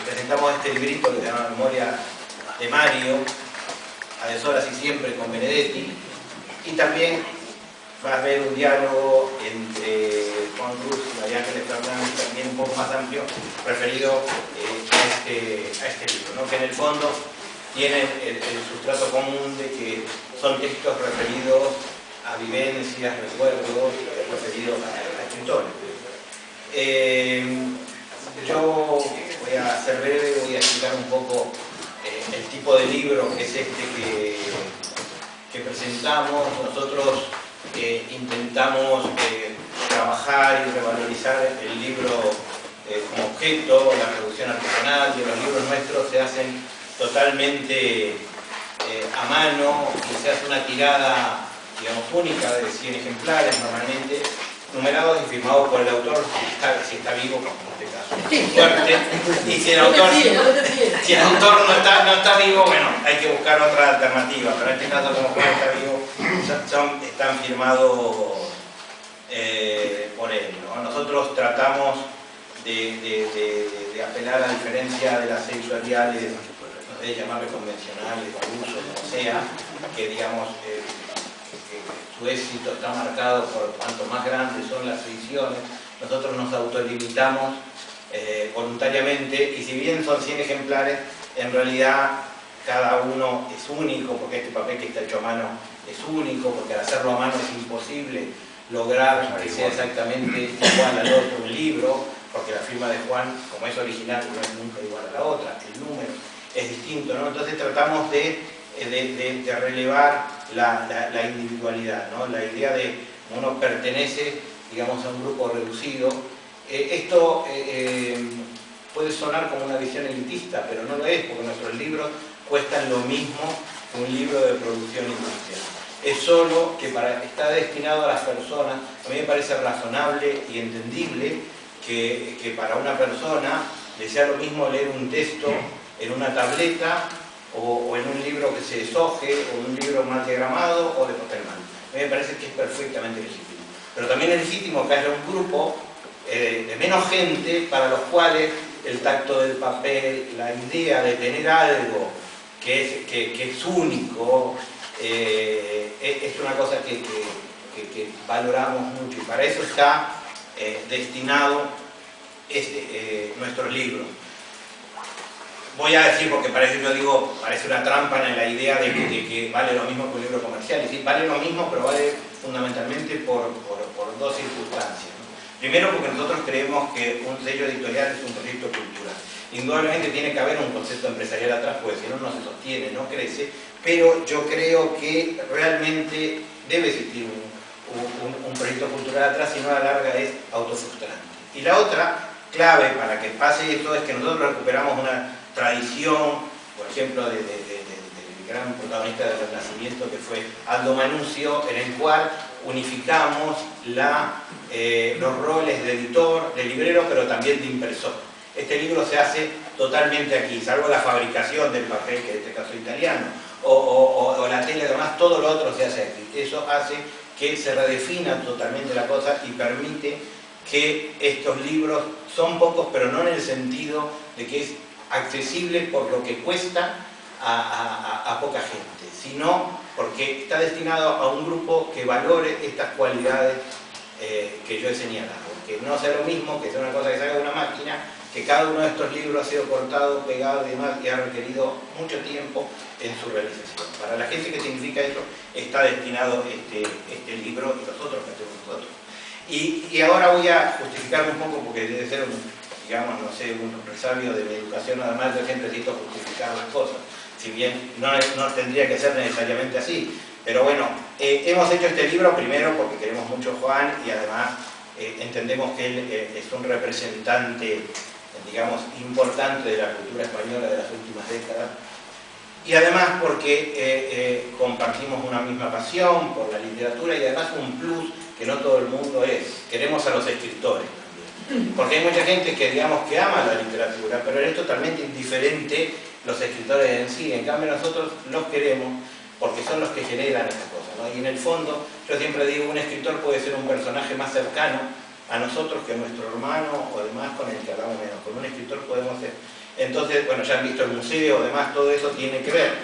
presentamos este librito que se llama Memoria de Mario, a deshoras y siempre con Benedetti, y también va a haber un diálogo entre Juan Cruz y María Ángeles Fernández, también un poco más amplio, referido a este libro, ¿no? Que en el fondo tienen el sustrato común de que son textos referidos a vivencias, recuerdos, referidos a escritores. Yo voy a ser breve, voy a explicar un poco el tipo de libro que es este que presentamos. Nosotros intentamos trabajar y revalorizar el libro como objeto, la producción artesanal, y los libros nuestros se hacen totalmente a mano, y se hace una tirada, digamos, única de 100 ejemplares normalmente, numerados y firmados por el autor, si está vivo, como en este caso, suerte, y si el autor no está vivo, bueno, hay que buscar otra alternativa, pero en este caso, como Juan está vivo, están firmados por él, ¿no? Nosotros tratamos de apelar a la diferencia de las editoriales, no sé, llamarle convencionales, al uso, como sea, que digamos, su éxito está marcado por cuanto más grandes son las ediciones. Nosotros nos autolimitamos voluntariamente, y si bien son 100 ejemplares, en realidad cada uno es único, porque este papel que está hecho a mano es único, porque al hacerlo a mano es imposible lograr que sea exactamente igual al otro un libro, porque la firma de Juan, como es original, no es nunca igual a la otra, el número es distinto, ¿no? Entonces tratamos de relevar la individualidad, ¿no? La idea de uno pertenece, digamos, a un grupo reducido. Esto puede sonar como una visión elitista, pero no lo es, porque nuestros libros cuestan lo mismo que un libro de producción industrial. Es solo que está destinado a las personas. A mí me parece razonable y entendible que para una persona le sea lo mismo leer un texto en una tableta o en un libro que se deshoje, o en un libro mal diagramado o de papel mal. A mí me parece que es perfectamente legítimo. Pero también es legítimo que haya un grupo de menos gente para los cuales el tacto del papel, la idea de tener algo que es único, es una cosa que valoramos mucho, y para eso está destinado nuestro libro. Voy a decir, porque parece una trampa en la idea de que vale lo mismo que un libro comercial. Es decir, vale lo mismo, pero vale fundamentalmente por dos circunstancias, ¿no? Primero, porque nosotros creemos que un sello editorial es un proyecto cultural. Indudablemente tiene que haber un concepto empresarial atrás, porque si no, no se sostiene, no crece, pero yo creo que realmente debe existir un proyecto cultural atrás, si no, a la larga es autofrustrante. Y la otra clave para que pase esto es que nosotros recuperamos una tradición, por ejemplo, del gran protagonista del Renacimiento, que fue Aldo Manuzio, en el cual unificamos los roles de editor, de librero, pero también de impresor. Este libro se hace totalmente aquí, salvo la fabricación del papel, que en este caso es italiano, o la tela y demás, todo lo otro se hace aquí. Eso hace que se redefina totalmente la cosa y permite que estos libros son pocos, pero no en el sentido de que es accesible por lo que cuesta a poca gente, sino porque está destinado a un grupo que valore estas cualidades que yo he señalado. Que no sea lo mismo que sea una cosa que se haga de una máquina, que cada uno de estos libros ha sido cortado, pegado y demás, y ha requerido mucho tiempo en su realización. Para la gente que significa eso, está destinado este libro y los otros que hacemos nosotros. Y ahora voy a justificarme un poco, porque debe ser digamos, no sé, un resabio de mi educación. Además, yo siempre necesito justificar las cosas, si bien no tendría que ser necesariamente así. Pero bueno, hemos hecho este libro primero porque queremos mucho a Juan, y además entendemos que él es un representante, digamos, importante de la cultura española de las últimas décadas, y además porque compartimos una misma pasión por la literatura, y además un plus que no todo el mundo es. Queremos a los escritores también, porque hay mucha gente que, digamos, que ama la literatura, pero es totalmente indiferente los escritores en sí. En cambio, nosotros los queremos porque son los que generan esas cosas, ¿no? Y en el fondo, yo siempre digo, un escritor puede ser un personaje más cercano a nosotros que a nuestro hermano o demás con el que hablamos menos. Con un escritor podemos ser. Entonces, bueno, ya han visto el museo, además todo eso tiene que ver.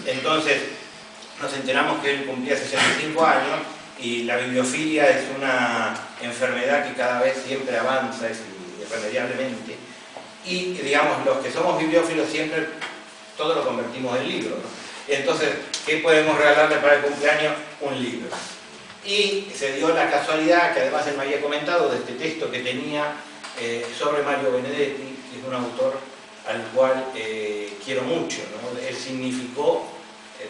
Entonces, nos enteramos que él cumplía 65 años y la bibliofilia es una enfermedad que cada vez siempre avanza, irremediablemente. Y, digamos, los que somos bibliófilos siempre todo lo convertimos en libro, ¿no? Entonces, ¿qué podemos regalarle para el cumpleaños? Un libro. Y se dio la casualidad, que además él me había comentado, de este texto que tenía sobre Mario Benedetti, que es un autor al cual quiero mucho, ¿no? Él significó,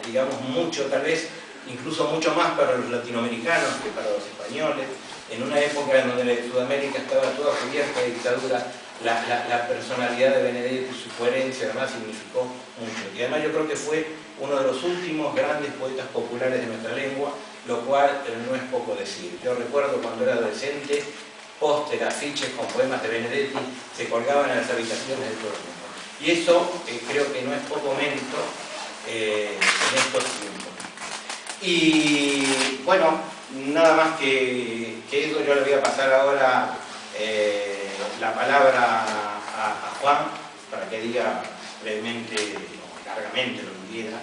digamos, mucho, tal vez incluso mucho más para los latinoamericanos que para los españoles, en una época en donde Sudamérica estaba toda cubierta de dictadura. La personalidad de Benedetti, su coherencia, además significó mucho. Y además yo creo que fue uno de los últimos grandes poetas populares de nuestra lengua, lo cual no es poco decir. Yo recuerdo cuando era adolescente, póster, afiches con poemas de Benedetti se colgaban en las habitaciones de todo el mundo. Y eso creo que no es poco mérito en estos tiempos. Y bueno, nada más que eso, yo le voy a pasar ahora la palabra a Juan para que diga brevemente, largamente lo que quiera.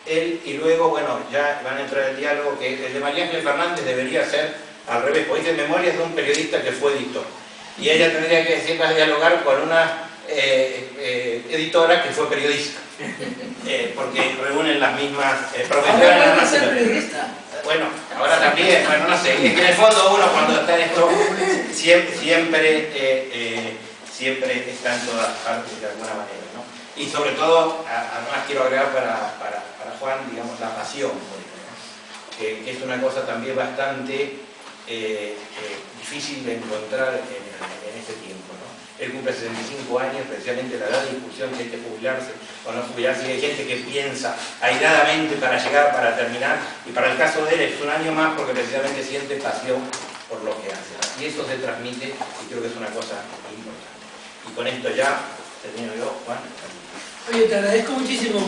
Él, y luego, bueno, ya van a entrar el diálogo, que el de María Ángel Fernández debería ser al revés, porque dice Memorias de un periodista que fue editor. Y ella tendría que siempre dialogar con una editora que fue periodista, porque reúnen las mismas profesiones. ¿Ahora va a ser periodista? Bueno, ahora también, bueno, no sé, es que en el fondo uno cuando está en esto siempre está en todas partes de alguna manera, ¿no? Y sobre todo, además quiero agregar para Juan, digamos, la pasión, ¿no? Que es una cosa también bastante difícil de encontrar en este tiempo, ¿no? Él cumple 65 años, precisamente la edad de discusión que hay que jubilarse o no jubilarse, y hay gente que piensa airadamente para llegar, para terminar, y para el caso de él es un año más porque precisamente siente pasión por lo que hace, ¿no? Y eso se transmite y creo que es una cosa importante. Y con esto ya termino yo, Juan. Oye, te agradezco muchísimo.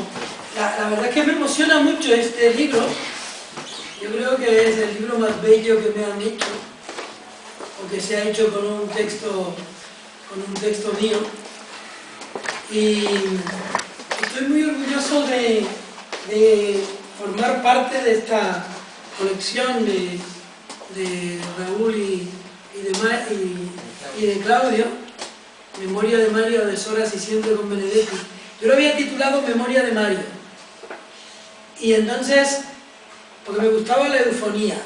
La verdad es que me emociona mucho este libro. Yo creo que es el libro más bello que me han hecho, o que se ha hecho con un texto mío. Y estoy muy orgulloso de formar parte de esta colección de Raúl y de Claudio, Memoria de Mario, de Soras y Siempre con Benedetti. Yo lo había titulado Memoria de Mario. Y entonces, porque me gustaba la eufonía.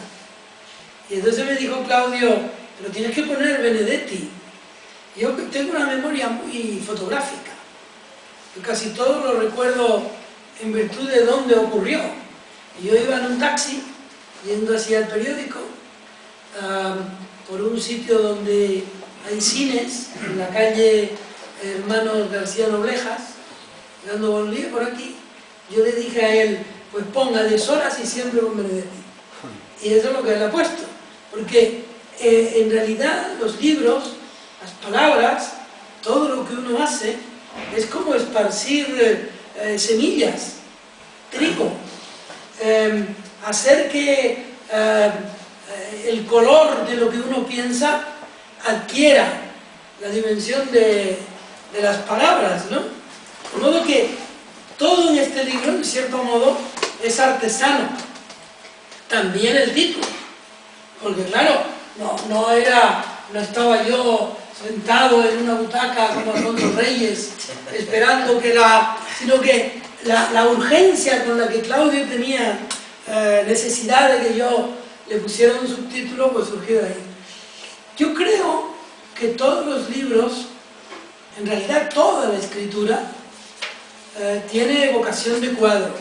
Y entonces me dijo Claudio, pero tienes que poner Benedetti. Yo tengo una memoria muy fotográfica. Yo casi todo lo recuerdo en virtud de dónde ocurrió. Y yo iba en un taxi, yendo hacia el periódico, por un sitio donde hay cines, en la calle Hermanos García Noblejas, dando bolillo por aquí. Yo le dije a él, pues ponga de Soras y Siempre con Benedetti. Y eso es lo que él ha puesto. Porque en realidad los libros, las palabras, todo lo que uno hace, es como esparcir semillas, trigo, hacer que el color de lo que uno piensa adquiera la dimensión de las palabras, ¿no? De modo que todo en este libro, en cierto modo, es artesano. También el título, porque claro, no estaba yo sentado en una butaca como Alfonso Reyes, esperando sino que la urgencia con la que Claudio tenía necesidad de que yo le pusiera un subtítulo, pues surgió de ahí. Yo creo que todos los libros, en realidad toda la escritura, tiene vocación de cuadro,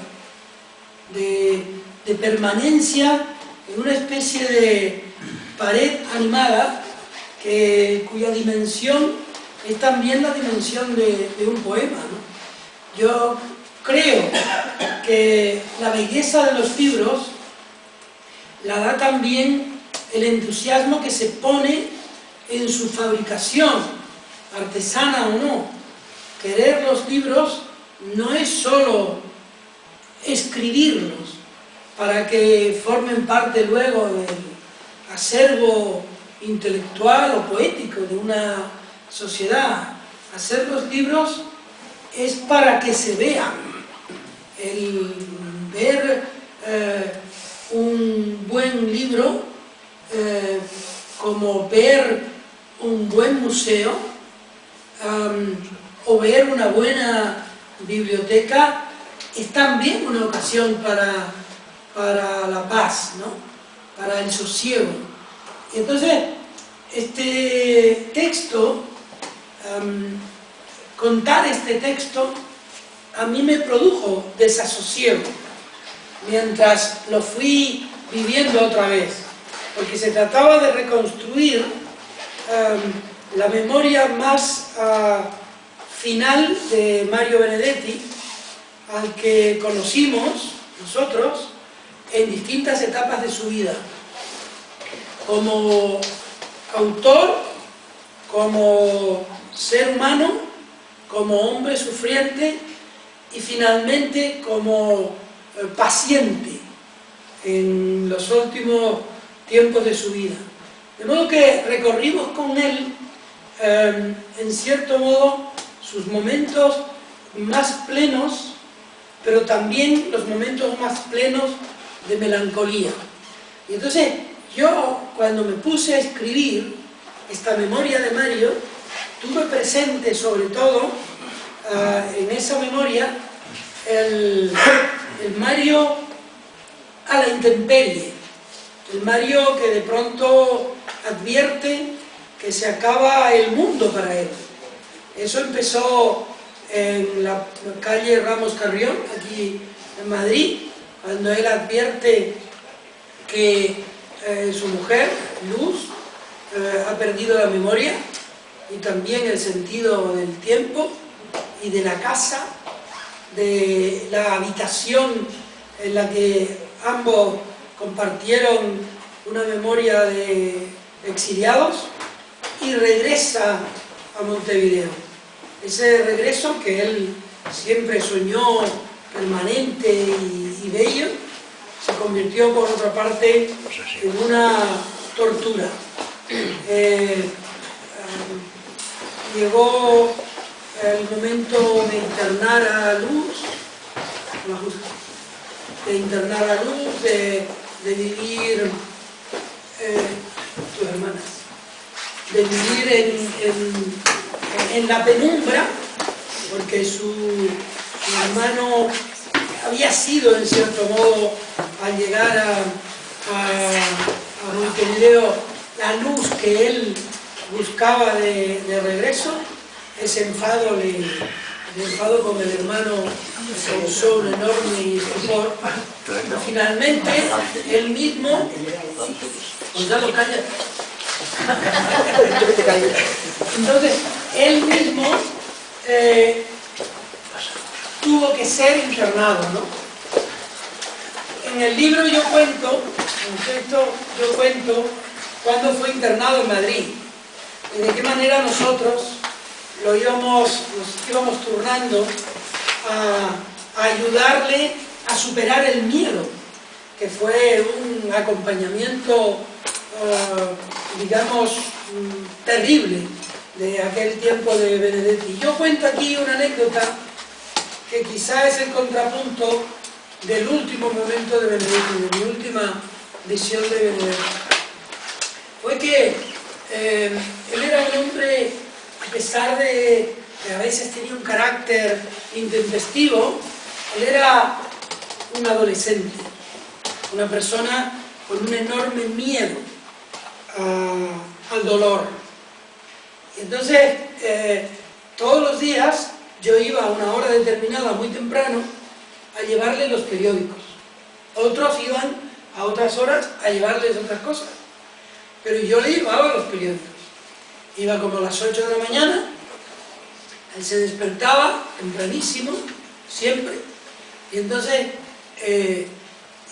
de permanencia en una especie de pared animada cuya dimensión es también la dimensión de un poema, ¿no? Yo creo que la belleza de los libros la da también el entusiasmo que se pone en su fabricación, artesana o no. Querer los libros no es solo escribirlos para que formen parte luego del acervo intelectual o poético de una sociedad. Hacer los libros es para que se vean. El ver un buen libro, como ver un buen museo, o ver una buena biblioteca, es también una ocasión para la paz, ¿no? Para el sosiego. Y entonces, este texto, contar este texto, a mí me produjo desasosiego, mientras lo fui viviendo otra vez, porque se trataba de reconstruir la memoria más final de Mario Benedetti, al que conocimos nosotros en distintas etapas de su vida, como autor, como ser humano, como hombre sufriente y finalmente como paciente en los últimos tiempos de su vida. De modo que recorrimos con él, en cierto modo, sus momentos más plenos, pero también los momentos más plenos de melancolía. Y entonces yo, cuando me puse a escribir esta memoria de Mario, tuve presente sobre todo en esa memoria el Mario a la intemperie, el Mario que de pronto advierte que se acaba el mundo para él. Eso empezó en la calle Ramos Carrión, aquí en Madrid, cuando él advierte que su mujer, Luz, ha perdido la memoria y también el sentido del tiempo y de la casa, de la habitación en la que ambos compartieron una memoria de exiliados, y regresa a Montevideo. Ese regreso que él siempre soñó permanente y bello, se convirtió por otra parte en una tortura. Llegó el momento de internar a Luz, de vivir tus hermanas, de vivir en la penumbra, porque su hermano había sido, en cierto modo, al llegar a Montevideo, la luz que él buscaba de regreso. Ese enfado, el enfado con el hermano le causó un enorme estupor. Finalmente, él mismo... Gonzalo, calla. Entonces, él mismo tuvo que ser internado, ¿no? En el libro yo cuento, en el texto yo cuento cuándo fue internado en Madrid y de qué manera nosotros nos íbamos turnando a ayudarle a superar el miedo, que fue un acompañamiento, digamos, terrible de aquel tiempo de Benedetti. Yo cuento aquí una anécdota que quizá es el contrapunto del último momento de Benedetti, de mi última visión de Benedetti. Fue que él era un hombre, a pesar de que a veces tenía un carácter intempestivo, él era un adolescente, una persona con un enorme miedo al dolor. Y entonces, todos los días yo iba a una hora determinada, muy temprano, a llevarle los periódicos. Otros iban a otras horas a llevarles otras cosas. Pero yo le llevaba los periódicos. Iba como a las 8 de la mañana, él se despertaba tempranísimo, siempre, y entonces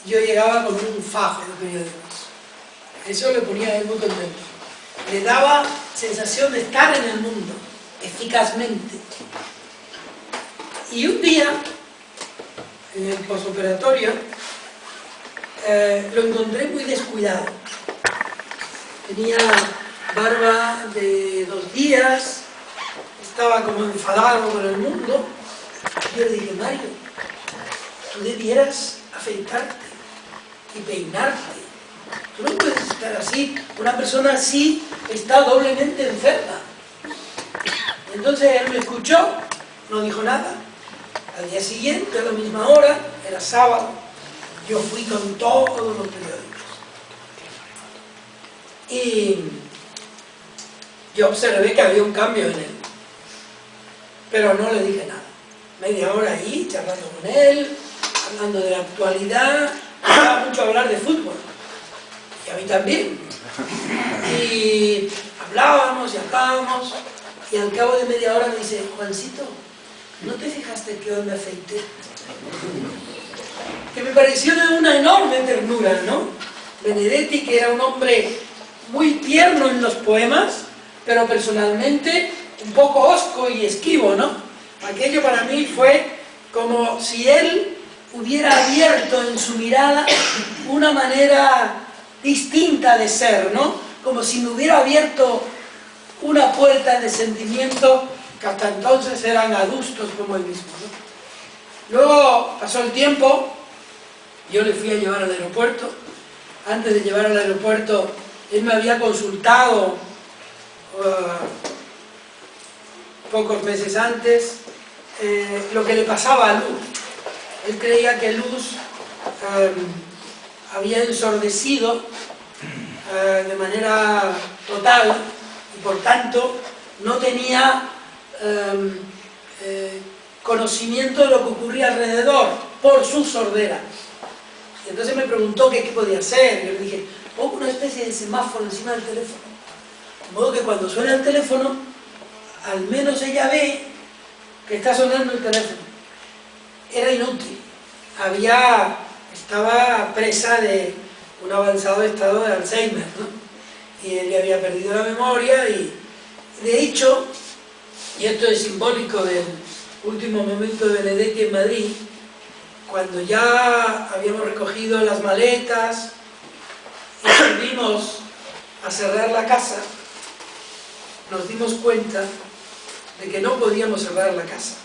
yo llegaba con un fajo de periódicos. Eso le ponía a él muy contento. Le daba sensación de estar en el mundo, eficazmente. Y un día, en el posoperatorio, lo encontré muy descuidado. tenía barba de 2 días, estaba como enfadado con el mundo. Yo le dije, Mario, tú debieras afeitarte y peinarte. Tú no puedes estar así. Una persona así está doblemente enferma. Entonces él me escuchó, no dijo nada. Al día siguiente, a la misma hora, era sábado, yo fui con todos los periódicos. Y yo observé que había un cambio en él. Pero no le dije nada. Media hora ahí, charlando con él, hablando de la actualidad. Me gustaba mucho hablar de fútbol. Y a mí también. Y hablábamos y hablábamos. Y al cabo de media hora me dice, Juancito, ¿no te fijaste que hoy me afeité? Que me pareció de una enorme ternura, ¿no? Benedetti, que era un hombre muy tierno en los poemas, pero personalmente un poco hosco y esquivo, ¿no? Aquello para mí fue como si él hubiera abierto en su mirada una manera distinta de ser, ¿no? Como si me hubiera abierto una puerta de sentimientos que hasta entonces eran adustos como él mismo, ¿no? Luego pasó el tiempo, yo le fui a llevar al aeropuerto. Antes de llevar al aeropuerto, él me había consultado pocos meses antes lo que le pasaba a Luz. Él creía que Luz había ensordecido de manera total y por tanto no tenía conocimiento de lo que ocurría alrededor por su sordera. Y entonces me preguntó qué podía hacer. Yo le dije, pongo una especie de semáforo encima del teléfono, de modo que cuando suena el teléfono al menos ella ve que está sonando el teléfono. Era inútil. Estaba presa de un avanzado estado de Alzheimer, ¿no? Y él le había perdido la memoria y, de hecho, y esto es simbólico del último momento de Benedetti en Madrid, cuando ya habíamos recogido las maletas y volvimos a cerrar la casa, nos dimos cuenta de que no podíamos cerrar la casa,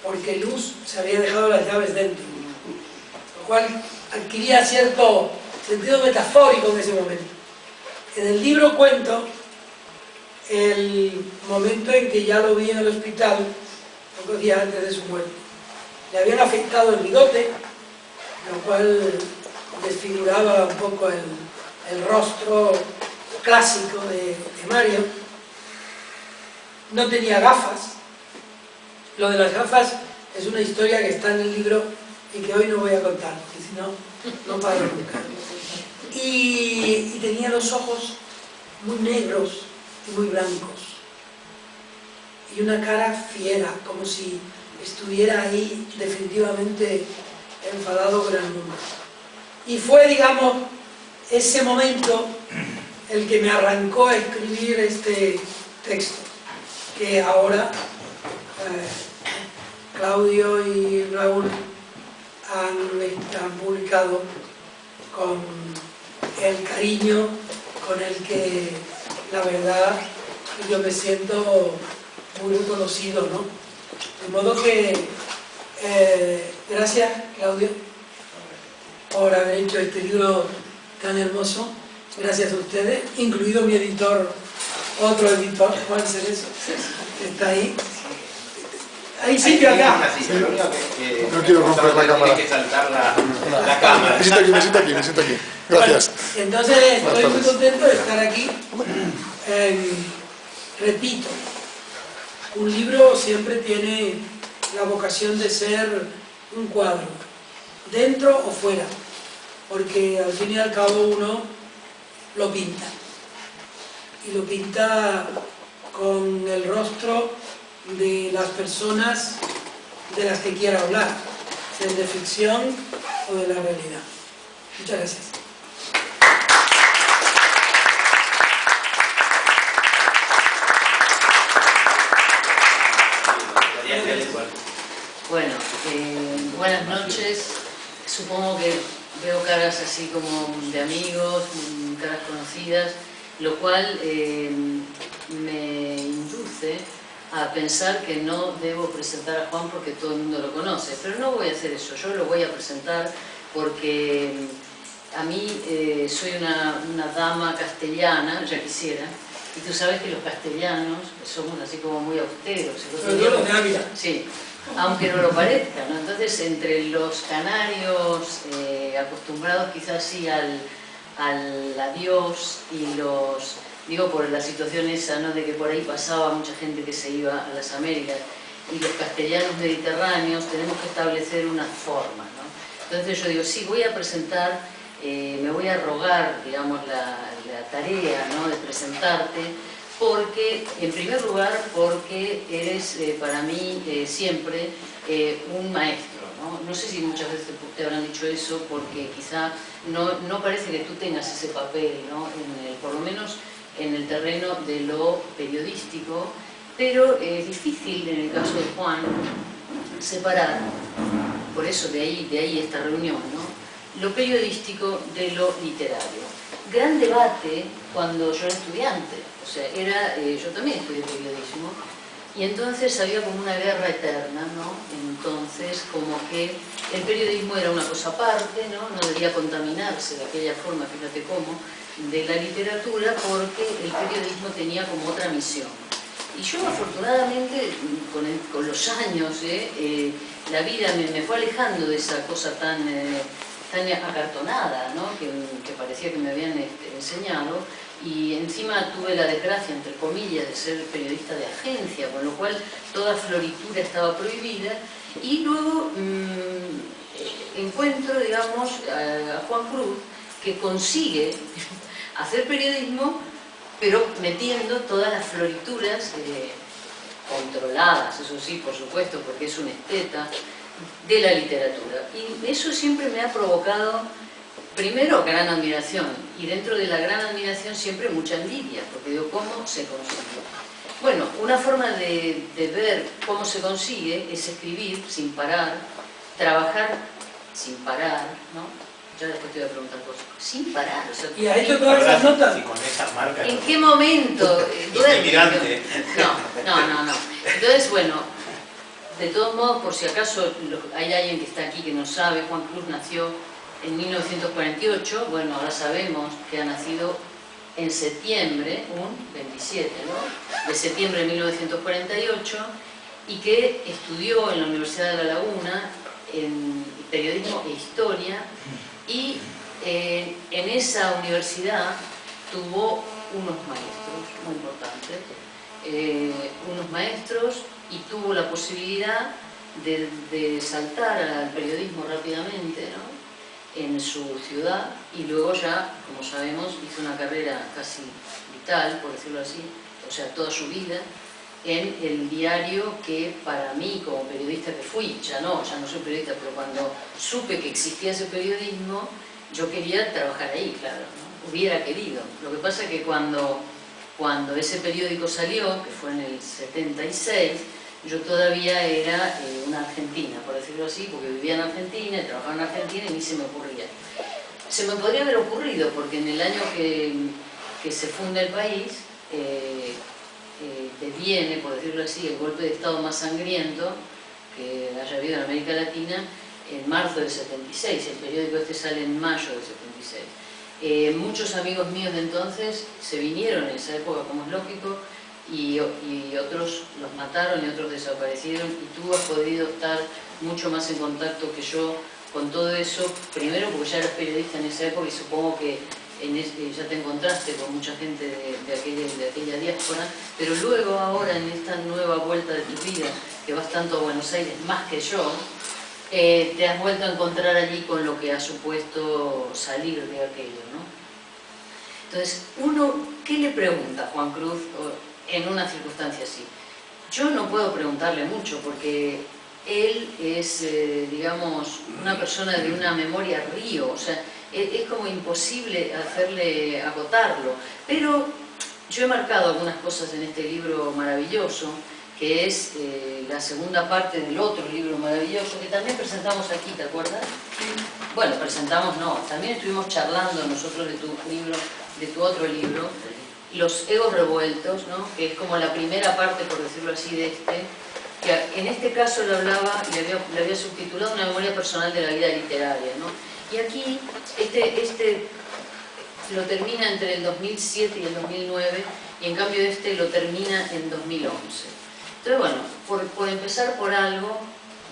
porque Luz se había dejado las llaves dentro, lo cual adquiría cierto sentido metafórico en ese momento. En el libro cuento el momento en que ya lo vi en el hospital, pocos días antes de su muerte. Le habían afectado el bigote, lo cual desfiguraba un poco el rostro clásico de Mario. No tenía gafas. Lo de las gafas es una historia que está en el libro y que hoy no voy a contar, porque si no, no paro nunca. Y tenía los ojos muy negros y muy blancos. Y una cara fiera, como si estuviera ahí definitivamente enfadado con el mundo. Y fue, digamos, ese momento el que me arrancó a escribir este texto, que ahora Claudio y Raúl han publicado con el cariño con el que, la verdad, yo me siento muy reconocido, ¿no? De modo que, gracias, Claudio, por haber hecho este libro tan hermoso. Gracias a ustedes, incluido mi editor, otro editor, Juan Cerezo, que está ahí. Hay sitio acá. No quiero romper la cámara. Tiene que saltar la cámara. Me siento aquí. Gracias. Bueno, entonces estoy muy contento de estar aquí. Repito, un libro siempre tiene la vocación de ser un cuadro, dentro o fuera, porque al fin y al cabo uno lo pinta. Y lo pinta con el rostro de las personas de las que quiera hablar, sea de ficción o de la realidad. Muchas gracias. Bueno, buenas noches. Supongo que veo caras así como de amigos, caras conocidas. lo cual me induce a pensar que no debo presentar a Juan porque todo el mundo lo conoce, pero no voy a hacer eso, yo lo voy a presentar porque a mí soy una dama castellana, ya quisiera, y tú sabes que los castellanos somos así como muy austeros. Los de Ávila. Sí, aunque no lo parezca, ¿no? Entonces, entre los canarios acostumbrados quizás sí al adiós y los... Digo, por la situación esa, ¿no?, de que por ahí pasaba mucha gente que se iba a las Américas, y los castellanos mediterráneos tenemos que establecer una forma, ¿no? Entonces yo digo, sí, voy a presentar, me voy a rogar, digamos, la tarea, ¿no?, de presentarte, porque, en primer lugar, porque eres para mí siempre un maestro, ¿no? No sé si muchas veces te habrán dicho eso, porque quizá no parece que tú tengas ese papel, ¿no?, por lo menos en el terreno de lo periodístico, pero es difícil en el caso de Juan separar, por eso de ahí esta reunión, ¿no?, lo periodístico de lo literario. Gran debate cuando yo era estudiante, o sea, yo también estudié periodismo, y entonces había como una guerra eterna, ¿no? Entonces, como que el periodismo era una cosa aparte, ¿no? No debía contaminarse de aquella forma, fíjate cómo, de la literatura, porque el periodismo tenía como otra misión. Y yo, afortunadamente, con los años, la vida me fue alejando de esa cosa tan acartonada, ¿no?, que parecía que me habían enseñado, y encima tuve la desgracia, entre comillas, de ser periodista de agencia, con lo cual toda floritura estaba prohibida, y luego encuentro, digamos, a Juan Cruz, que consigue hacer periodismo, pero metiendo todas las florituras controladas, eso sí, por supuesto, porque es un esteta, de la literatura. Y eso siempre me ha provocado, primero, gran admiración, y dentro de la gran admiración siempre mucha envidia, porque digo, ¿cómo se consigue? Bueno, una forma de ver cómo se consigue es escribir sin parar, trabajar sin parar, ¿no? Ya después te voy a preguntar cosas. Sin parar. O sea, ¿y has hecho todas esas notas? Y con esas marcas. ¿En qué momento? Intimidante. No. Entonces, bueno, de todos modos, por si acaso hay alguien que está aquí que no sabe, Juan Cruz nació en 1948, bueno, ahora sabemos que ha nacido en septiembre, un 27, ¿no?, de septiembre de 1948, y que estudió en la Universidad de La Laguna en periodismo e historia, y en esa universidad tuvo unos maestros muy importantes, unos maestros, y tuvo la posibilidad de saltar al periodismo rápidamente, ¿no?, en su ciudad, y luego ya, como sabemos, hizo una carrera casi vital, por decirlo así, o sea, toda su vida, en el diario que para mí, como periodista que fui, ya no soy periodista, pero cuando supe que existía ese periodismo, yo quería trabajar ahí, claro, ¿no? Hubiera querido. Lo que pasa es que cuando ese periódico salió, que fue en el 76, yo todavía era una argentina, por decirlo así, porque vivía en Argentina, trabajaba en Argentina, y ni se me ocurría. Se me podría haber ocurrido, porque en el año que se funda el país, deviene, por decirlo así, el golpe de Estado más sangriento que haya habido en América Latina, en marzo del 76, el periódico este sale en mayo del 76. Muchos amigos míos de entonces se vinieron en esa época, como es lógico, y otros los mataron y otros desaparecieron, y tú has podido estar mucho más en contacto que yo con todo eso, primero porque ya eras periodista en esa época, y supongo que ya te encontraste con mucha gente de aquella diáspora, pero luego ahora en esta nueva vuelta de tu vida, que vas tanto a Buenos Aires más que yo, te has vuelto a encontrar allí con lo que ha supuesto salir de aquello, ¿no? Entonces, ¿qué le pregunta a Juan Cruz en una circunstancia así? Yo no puedo preguntarle mucho, porque él es, digamos, una persona de una memoria río, o sea, es como imposible acotarlo, pero yo he marcado algunas cosas en este libro maravilloso, que es la segunda parte del otro libro maravilloso, que también presentamos aquí, ¿te acuerdas? Bueno, presentamos no, también estuvimos charlando nosotros de tu otro libro, Los egos revueltos, ¿no? Que es como la primera parte, por decirlo así, de que en este caso le hablaba, le había subtitulado una memoria personal de la vida literaria, ¿no? Y aquí, lo termina entre el 2007 y el 2009, y en cambio lo termina en 2011. Entonces, bueno, por empezar por algo,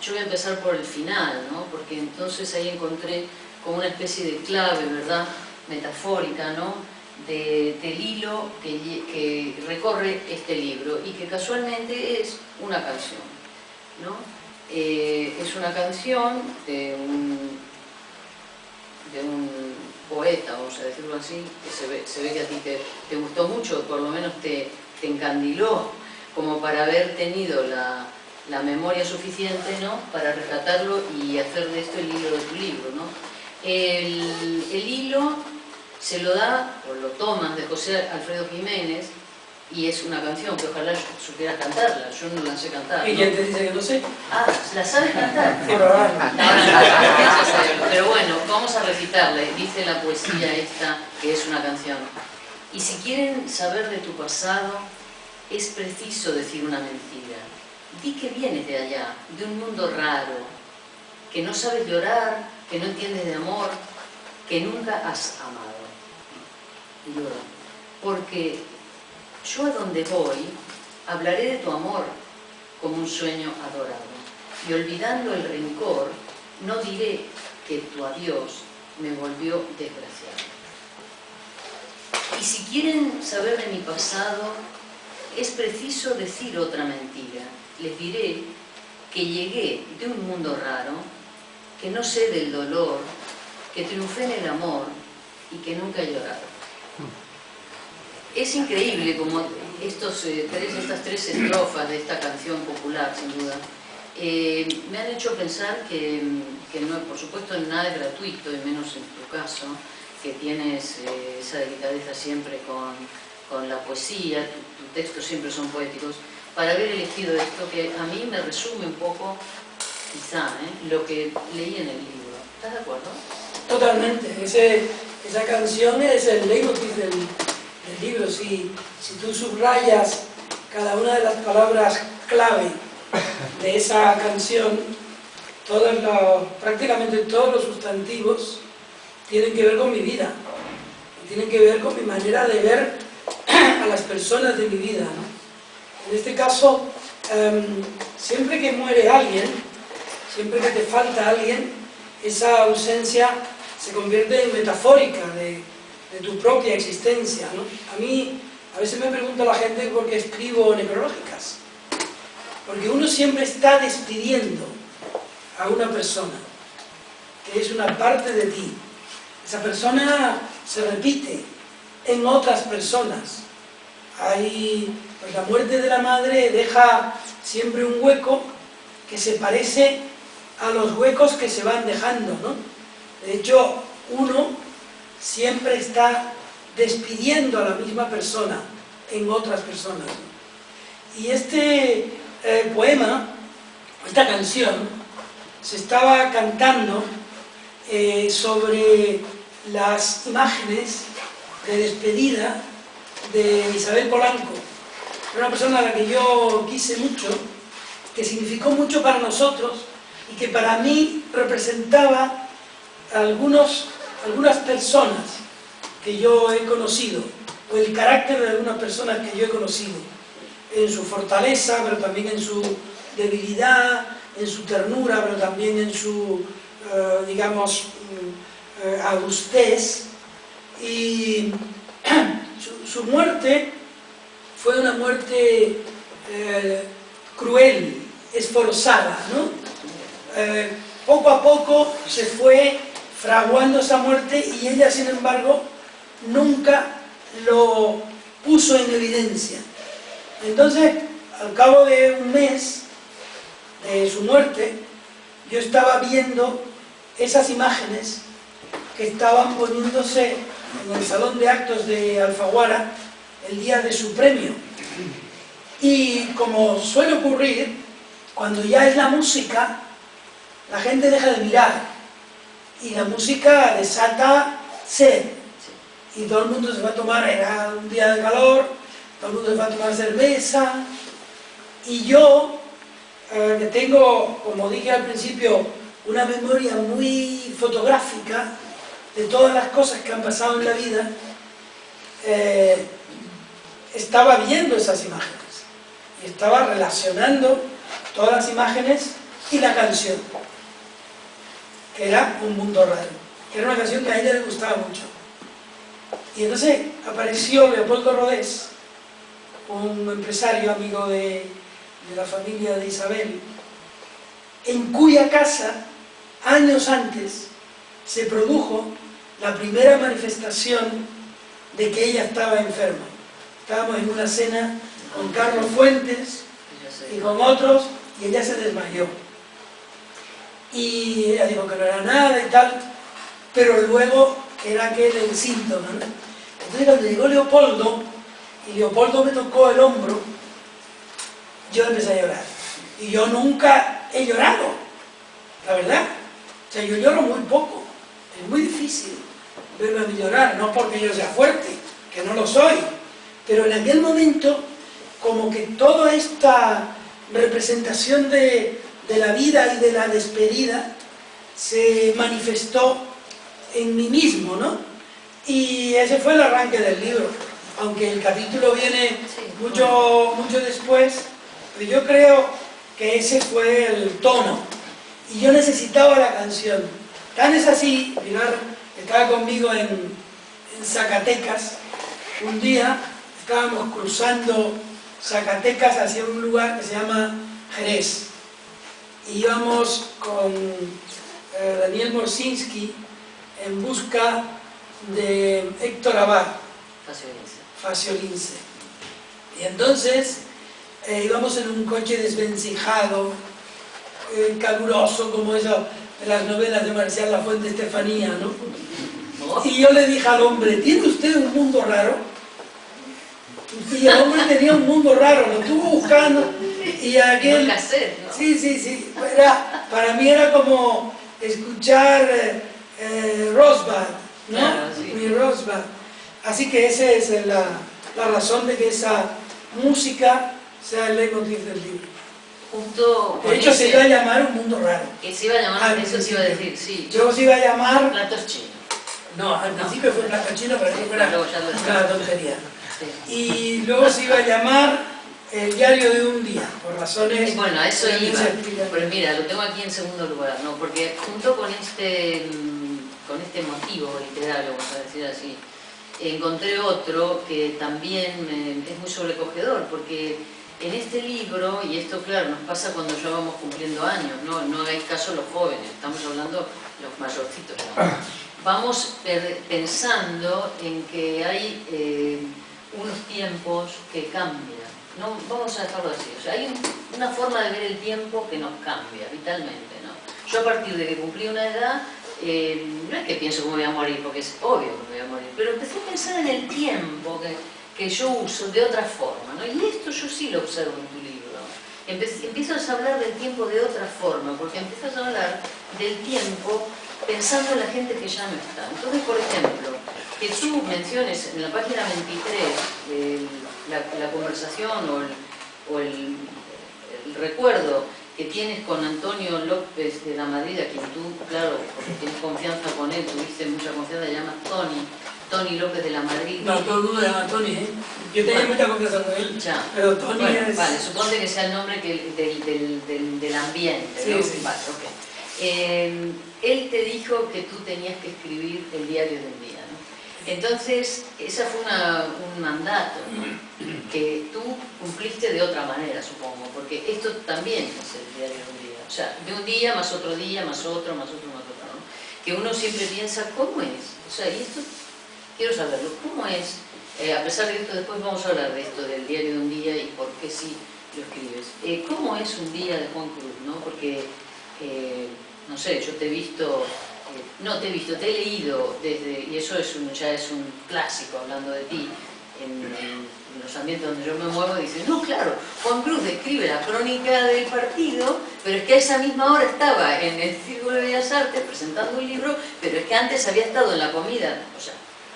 yo voy a empezar por el final, ¿no? Porque entonces ahí encontré como una especie de clave, ¿verdad?, metafórica, ¿no?, del hilo que recorre este libro, y que casualmente es una canción, ¿no? Es una canción de un poeta, vamos a decirlo así, que se ve que a ti te gustó mucho, por lo menos te encandiló, como para haber tenido la memoria suficiente, ¿no?, para rescatarlo y hacer de esto el hilo de tu libro, ¿no? El hilo se lo da, o lo tomas, de José Alfredo Jiménez, y es una canción que ojalá supieras cantarla. Yo no la sé cantar, ¿Y ¿no? quién te dice que no sé? Ah, ¿la sabes cantar? Sí, probable. No, pero bueno, vamos a recitarla. Dice la poesía esta, que es una canción. Y si quieren saber de tu pasado, es preciso decir una mentira. Di que vienes de allá, de un mundo raro, que no sabes llorar, que no entiendes de amor, que nunca has amado. Y lloro, porque yo a donde voy hablaré de tu amor como un sueño adorado, y olvidando el rencor no diré que tu adiós me volvió desgraciado. Y si quieren saber de mi pasado, es preciso decir otra mentira. Les diré que llegué de un mundo raro, que no sé del dolor, que triunfé en el amor y que nunca he llorado. Es increíble como estas tres estrofas de esta canción popular, sin duda, me han hecho pensar que no, por supuesto, nada es gratuito, y menos en tu caso, que tienes esa delicadeza siempre con la poesía, tus textos siempre son poéticos, para haber elegido esto que a mí me resume un poco, quizá, lo que leí en el libro. ¿Estás de acuerdo? Totalmente. Esa canción es el leitmotiv del libro. Si tú subrayas cada una de las palabras clave de esa canción, prácticamente todos los sustantivos tienen que ver con mi vida, tienen que ver con mi manera de ver a las personas de mi vida, ¿no? En este caso, siempre que muere alguien, siempre que te falta alguien, esa ausencia se convierte en metafórica de tu propia existencia, ¿no? A mí, a veces me pregunta la gente por qué escribo necrológicas. Porque uno siempre está despidiendo a una persona, que es una parte de ti. Esa persona se repite en otras personas. Pues la muerte de la madre deja siempre un hueco que se parece a los huecos que se van dejando, ¿no? De hecho, uno siempre está despidiendo a la misma persona en otras personas, ¿no? Y este poema, esta canción, se estaba cantando sobre las imágenes de despedida de Isabel Polanco. Era una persona a la que yo quise mucho, que significó mucho para nosotros y que para mí representaba algunas personas que yo he conocido, o el carácter de algunas personas que yo he conocido, en su fortaleza, pero también en su debilidad, en su ternura, pero también en su, digamos, adustez. Y su muerte fue una muerte cruel, esforzada, ¿no? Poco a poco se fue fraguando esa muerte, y ella, sin embargo, nunca lo puso en evidencia. Entonces, al cabo de un mes de su muerte, yo estaba viendo esas imágenes que estaban poniéndose en el salón de actos de Alfaguara el día de su premio. Y como suele ocurrir, cuando ya es la música, la gente deja de mirar y la música desata sed. y todo el mundo se fue a tomar, era un día de calor, todo el mundo se fue a tomar cerveza, y yo, que tengo, como dije al principio, una memoria muy fotográfica de todas las cosas que han pasado en la vida, estaba viendo esas imágenes y estaba relacionando todas las imágenes y la canción, que era Un Mundo Raro, que era una canción que a ella le gustaba mucho. Y entonces apareció Leopoldo Rodés, un empresario amigo de la familia de Isabel, en cuya casa, años antes, se produjo la primera manifestación de que ella estaba enferma. Estábamos en una cena con Carlos Fuentes y con otros, y ella se desmayó. Y ella dijo que no era nada y tal, pero luego era aquel el síntoma, ¿no? Entonces cuando llegó Leopoldo, y Leopoldo me tocó el hombro, yo empecé a llorar. Y yo nunca he llorado, la verdad. O sea, yo lloro muy poco. Es muy difícil verme a mí llorar, no porque yo sea fuerte, que no lo soy, pero en aquel momento, como que toda esta representación de la vida y de la despedida se manifestó en mí mismo, ¿no? Y ese fue el arranque del libro, aunque el capítulo viene mucho después, pero yo creo que ese fue el tono, y yo necesitaba la canción. Tan es así, Pilar estaba conmigo en Zacatecas, un día estábamos cruzando Zacatecas hacia un lugar que se llama Jerez, y íbamos con Daniel Morsinski en busca de Héctor Abad, Faciolince. Y entonces íbamos en un coche desvencijado, caluroso, como eso de las novelas de Marcial Lafuente Estefanía, ¿no? Y yo le dije al hombre, ¿tiene usted un mundo raro? Y el hombre tenía un mundo raro, lo estuvo buscando, y aquel... Sí, para mí era como escuchar Rosbach, ¿no? Claro, sí. Mi Rosbach. Así que esa es la razón de que esa música sea el leitmotiv del libro. Junto con De hecho, ese, se iba a llamar Un Mundo Raro. que se iba a llamar, eso se iba a decir, sí. Yo se iba a llamar... Platos chinos. No, al principio fue plato chino, pero eso fue Luego ya lo una tontería. Sí. Y luego se iba a llamar El Diario de un Día, por razones... Bueno, a eso que iba. se explican. Pero mira, lo tengo aquí en segundo lugar, ¿no? Porque junto con este motivo literario, vamos a decir así, encontré otro que también es muy sobrecogedor, porque en este libro, y esto claro, nos pasa cuando ya vamos cumpliendo años, no hagáis caso los jóvenes, estamos hablando los mayorcitos, ¿no? Vamos pensando en que hay unos tiempos que cambian, ¿no? Vamos a dejarlo así, o sea, hay una forma de ver el tiempo que nos cambia vitalmente, ¿no? Yo a partir de que cumplí una edad, no es que pienso que me voy a morir, porque es obvio que me voy a morir, pero empecé a pensar en el tiempo que yo uso de otra forma, ¿no? Y esto yo sí lo observo en tu libro. Empiezas a hablar del tiempo de otra forma, porque empiezas a hablar del tiempo pensando en la gente que ya no está. Entonces, por ejemplo, que tú menciones en la página 23 la conversación o el recuerdo que tienes con Antonio López de la Madrid, a quien tú, claro, porque tienes confianza con él, tuviste mucha confianza, llamas Tony López de la Madrid. No, todo el mundo le llama Tony, ¿eh? Yo tenía mucha confianza con él, ya. pero Tony Bueno, es... vale, suponte que sea el nombre del ambiente, sí, ¿no? sí. Vale, ok. Él te dijo que tú tenías que escribir el diario de un día, ¿no? Entonces, ese fue un mandato, ¿no? Que tú cumpliste de otra manera, supongo, porque esto también es el diario de un día. O sea, de un día, más otro, más otro, ¿no? Que uno siempre piensa, ¿cómo es? O sea, y esto, quiero saberlo, ¿cómo es? A pesar de que esto, después vamos a hablar de esto, del diario de un día y por qué sí lo escribes. ¿Cómo es un día de Juan Cruz, no? Porque... no sé, yo te he visto, te he leído desde, y eso ya es un clásico hablando de ti, en los ambientes donde yo me muevo, dicen, no, claro, Juan Cruz describe la crónica del partido, pero es que a esa misma hora estaba en el Círculo de Bellas Artes presentando un libro, pero es que antes había estado en la comida, o sea,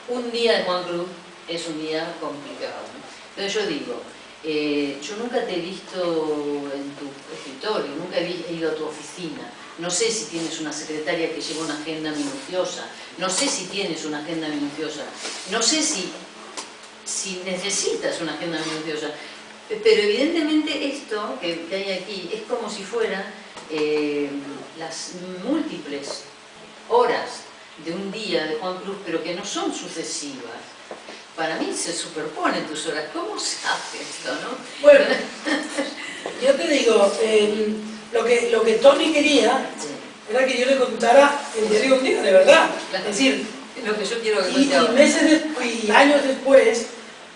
un día de Juan Cruz es un día complicado, ¿no? Entonces yo digo, yo nunca te he visto en tu escritorio, nunca he ido a tu oficina, no sé si tienes una secretaria que lleva una agenda minuciosa, no sé si tienes una agenda minuciosa, no sé si necesitas una agenda minuciosa, pero evidentemente esto que hay aquí es como si fuera las múltiples horas de un día de Juan Cruz, pero que no son sucesivas. Para mí se superponen tus horas. ¿Cómo se hace esto, no? Bueno, yo te digo, lo que Tony quería era que yo le contara el diario de un día, de verdad. Es decir, lo que yo quiero que y cuente ahora. meses después, y años después,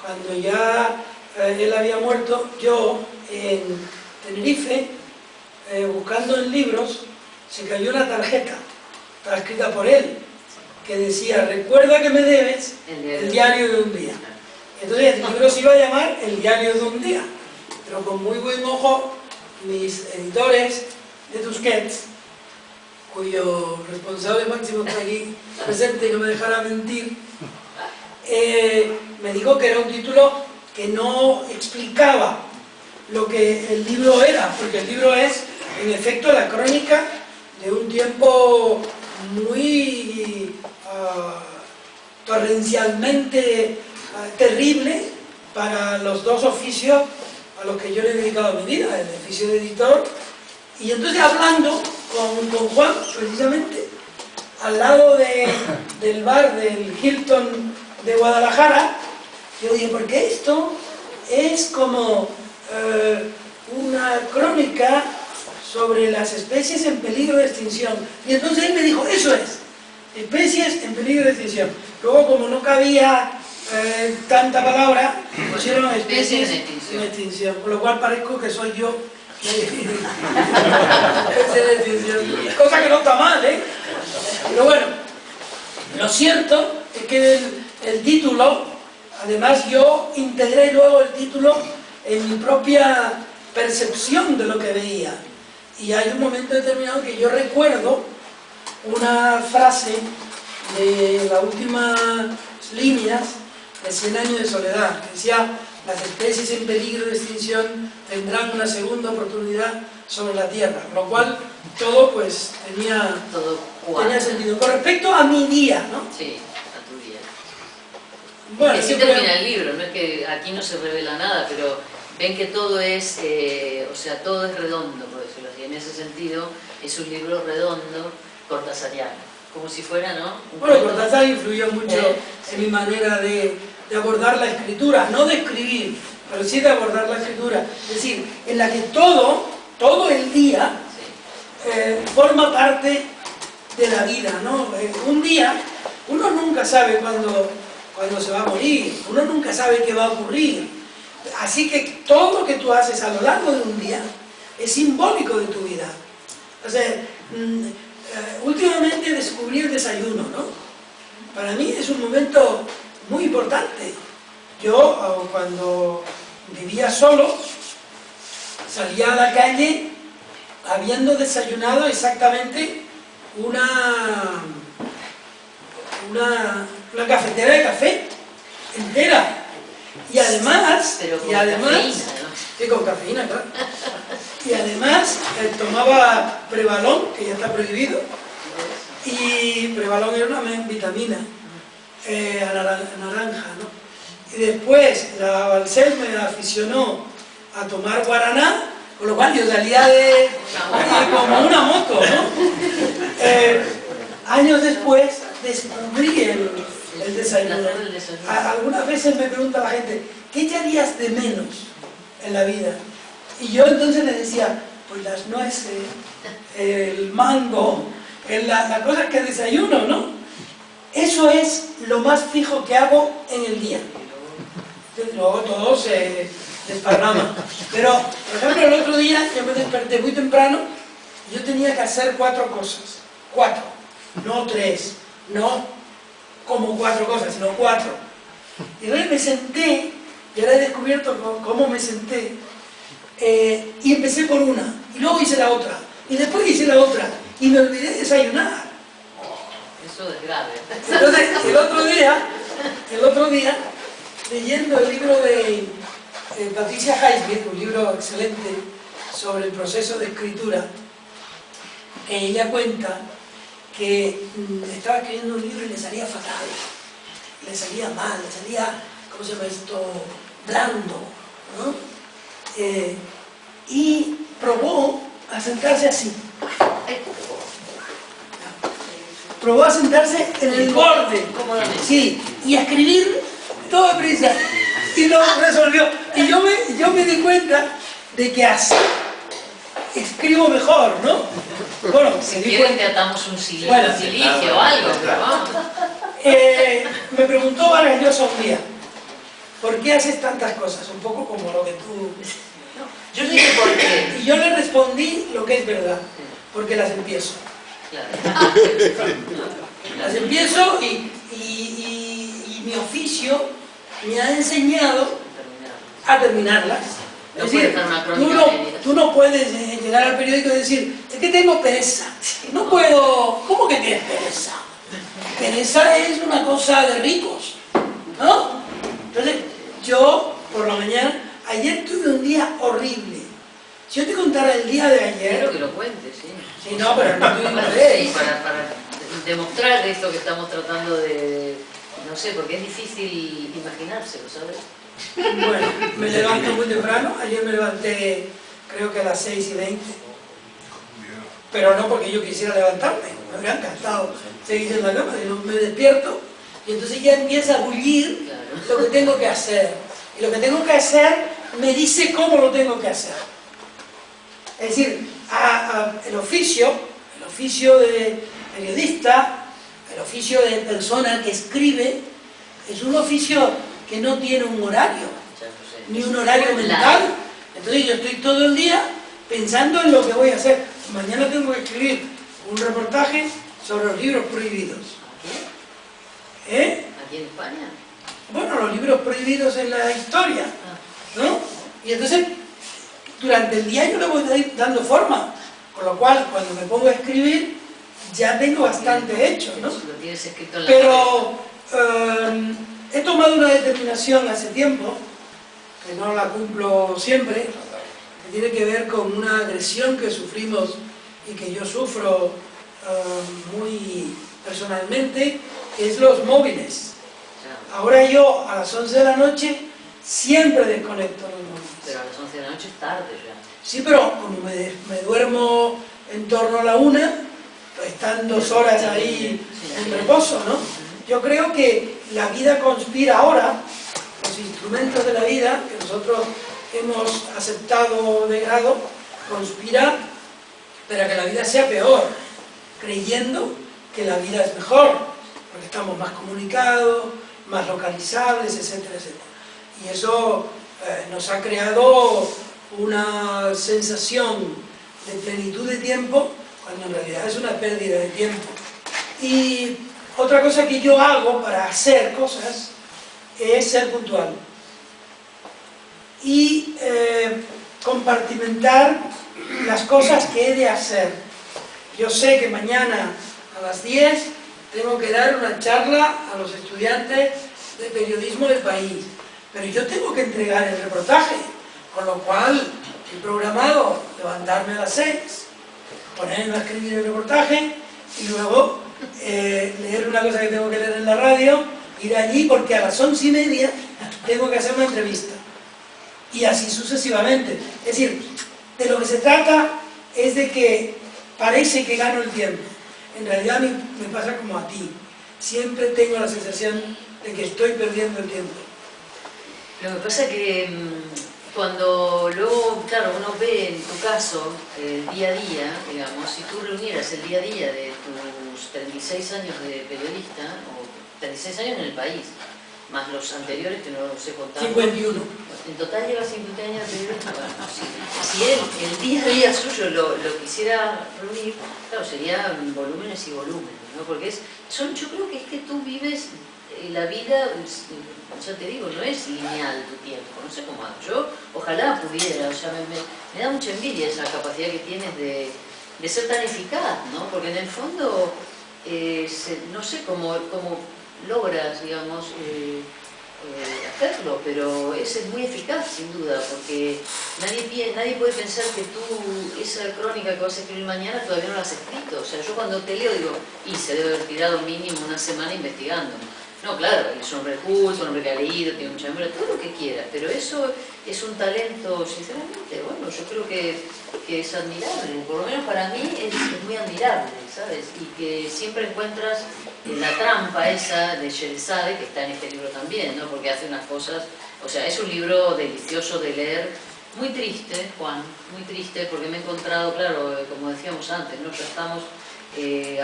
cuando ya él había muerto, yo en Tenerife, buscando en libros, se cayó una tarjeta, estaba escrita por él, que decía: recuerda que me debes el diario de un día. Entonces el libro se iba a llamar El diario de un día, pero con muy buen ojo mis editores de Tusquets, cuyo responsable máximo está aquí presente y no me dejará mentir, me dijo que era un título que no explicaba lo que el libro era, porque el libro es en efecto la crónica de un tiempo muy torrencialmente terrible para los dos oficios a los que yo le he dedicado mi vida, el oficio de editor. Y entonces, hablando con Juan, precisamente, al lado del bar del Hilton de Guadalajara, yo dije: porque esto es como una crónica sobre las especies en peligro de extinción. Y entonces él me dijo: eso es, especies en peligro de extinción. Luego, como no cabía tanta palabra, pusieron especies en extinción, con lo cual parezco que soy yo. Cosa que no está mal, ¿eh? Pero bueno, lo cierto es que el título, además yo integré luego el título en mi propia percepción de lo que veía. Y hay un momento determinado que yo recuerdo una frase de las últimas líneas de 100 años de soledad, que decía: las especies en peligro de extinción tendrán una segunda oportunidad sobre la Tierra, con lo cual todo pues tenía sentido. Con respecto a mi día, ¿no? Sí, a tu día. Bueno, que sí termina el libro, no es que aquí no se revela nada, pero ven que todo es, o sea, todo es redondo, por decirlo así. En ese sentido, es un libro redondo, cortasariano, como si fuera, ¿no? Bueno, Cortázar influyó mucho en mi manera de abordar la escritura, no de escribir, pero sí de abordar la escritura. Es decir, en la que todo el día forma parte de la vida, ¿no? Un día, uno nunca sabe cuándo se va a morir, uno nunca sabe qué va a ocurrir. Así que todo lo que tú haces a lo largo de un día es simbólico de tu vida. O sea, últimamente descubrí el desayuno, ¿no? Para mí es un momento muy importante. Yo, cuando vivía solo, salía a la calle habiendo desayunado exactamente una cafetera de café entera. Y además, sí, con cafeína, claro. Y además tomaba Prevalón, que ya está prohibido, y Prevalón era una vitamina naranja, ¿no? Y después la Balsel me aficionó a tomar guaraná, con lo cual yo salía como una moto, ¿no? Años después descubrí el desayuno. Algunas veces me pregunta la gente: ¿qué echarías de menos en la vida? Y yo entonces le decía: pues las nueces, el mango, las cosas que desayuno, ¿no? Eso es lo más fijo que hago en el día. Luego todo se desparrama. Pero, por ejemplo, el otro día yo me desperté muy temprano y yo tenía que hacer 4 cosas. 4, no 3, no como 4 cosas, sino 4. Y entonces me senté, y ahora he descubierto cómo me senté, y empecé por una, y luego hice la otra, y después hice la otra, y me olvidé de desayunar. Eso es grave. Entonces, el otro día el otro día, leyendo el libro de Patricia Highsmith, un libro excelente sobre el proceso de escritura, ella cuenta que estaba escribiendo un libro y le salía fatal, le salía mal, le salía, ¿cómo se llama esto?, blando, ¿no? Y probó a sentarse así. Probó a sentarse en el borde, sí, y a escribir todo deprisa. Y lo resolvió. Y yo me di cuenta de que así escribo mejor, ¿no? Bueno, si quieren te atamos un silicio o algo, pero vamos. Me preguntó Vargas Llosa un día, ¿por qué haces tantas cosas? Un poco como lo que tú... Yo dije por qué. Y yo le respondí lo que es verdad, porque las empiezo. Claro. Las empiezo y mi oficio me ha enseñado a terminarlas. No es decir, tú no puedes llegar al periódico y decir, es que tengo pereza. No puedo... ¿Cómo que tienes pereza? Pereza es una cosa de ricos, ¿no? Entonces, yo, por la mañana, ayer tuve un día horrible. Si yo te contara el día de ayer... Quiero que lo cuentes, sí. Sí, no, pero no tuve una Sí, vez. para demostrar esto que estamos tratando de... No sé, porque es difícil imaginárselo, ¿sabes? Bueno, me levanto muy temprano. Ayer me levanté, creo que a las 6:20. Pero no porque yo quisiera levantarme. Me habría encantado seguir en la cama. Me despierto y entonces ya empieza a bullir lo que tengo que hacer. Y lo que tengo que hacer me dice cómo lo tengo que hacer. Es decir, el oficio de periodista, el oficio de persona que escribe, es un oficio que no tiene un horario, ni un horario mental. Entonces yo estoy todo el día pensando en lo que voy a hacer. Mañana tengo que escribir un reportaje sobre los libros prohibidos. ¿Aquí en España? Bueno, los libros prohibidos en la historia, ¿no? Y entonces, durante el día yo le voy dando forma, con lo cual, cuando me pongo a escribir, ya tengo bastante hecho, ¿no? Lo tienes escrito en la Pero he tomado una determinación hace tiempo, que no la cumplo siempre, que tiene que ver con una agresión que sufrimos y que yo sufro muy personalmente, que es los móviles. Ahora yo, a las 11 de la noche, siempre desconecto los móviles. Pero a las 11 de la noche es tarde ya. Sí, pero como me duermo en torno a la 1, pues están 2 horas ahí en reposo, ¿no? Yo creo que la vida conspira ahora, los instrumentos de la vida que nosotros hemos aceptado de grado, conspira para que la vida sea peor, creyendo que la vida es mejor, porque estamos más comunicados, más localizables, etcétera, etcétera. Y eso nos ha creado una sensación de plenitud de tiempo, cuando en realidad es una pérdida de tiempo. Y otra cosa que yo hago para hacer cosas es ser puntual. Y compartimentar las cosas que he de hacer. Yo sé que mañana a las 10 tengo que dar una charla a los estudiantes de periodismo del país, pero yo tengo que entregar el reportaje, con lo cual he programado levantarme a las 6, ponerme a escribir el reportaje y luego leer una cosa que tengo que leer en la radio, ir allí porque a las 11:30 tengo que hacer una entrevista. Y así sucesivamente. Es decir, de lo que se trata es de que parece que gano el tiempo. En realidad me pasa como a ti. Siempre tengo la sensación de que estoy perdiendo el tiempo. Lo que pasa es que cuando luego, claro, uno ve en tu caso el día a día, digamos, si tú reunieras el día a día de tus 36 años de periodista, o 36 años en el país, más los anteriores que no los he contado. 51. En total lleva 50 años de periodista. Bueno, si él, el día a día suyo lo quisiera reunir, claro, serían volúmenes y volúmenes, ¿no? Porque yo creo que es que tú vives la vida, ya te digo, no es lineal tu tiempo, no sé cómo hago. Yo ojalá pudiera, o sea, me da mucha envidia esa capacidad que tienes de ser tan eficaz, ¿no? Porque en el fondo, no sé, como logras, digamos, hacerlo, pero es muy eficaz sin duda, porque nadie puede pensar que tú esa crónica que vas a escribir mañana todavía no la has escrito. O sea, yo cuando te leo digo, y se debe haber tirado mínimo una semana investigando. No, claro, es un hombre culto, un hombre que ha leído, tiene mucha memoria, todo lo que quiera, pero eso es un talento, sinceramente, bueno, yo creo que es admirable, por lo menos para mí es muy admirable, ¿sabes? Y que siempre encuentras la trampa esa de Sherazade, que está en este libro también, ¿no? Porque hace unas cosas, o sea, es un libro delicioso de leer, muy triste, Juan, muy triste, porque me he encontrado, claro, como decíamos antes, ¿no? Ya estamos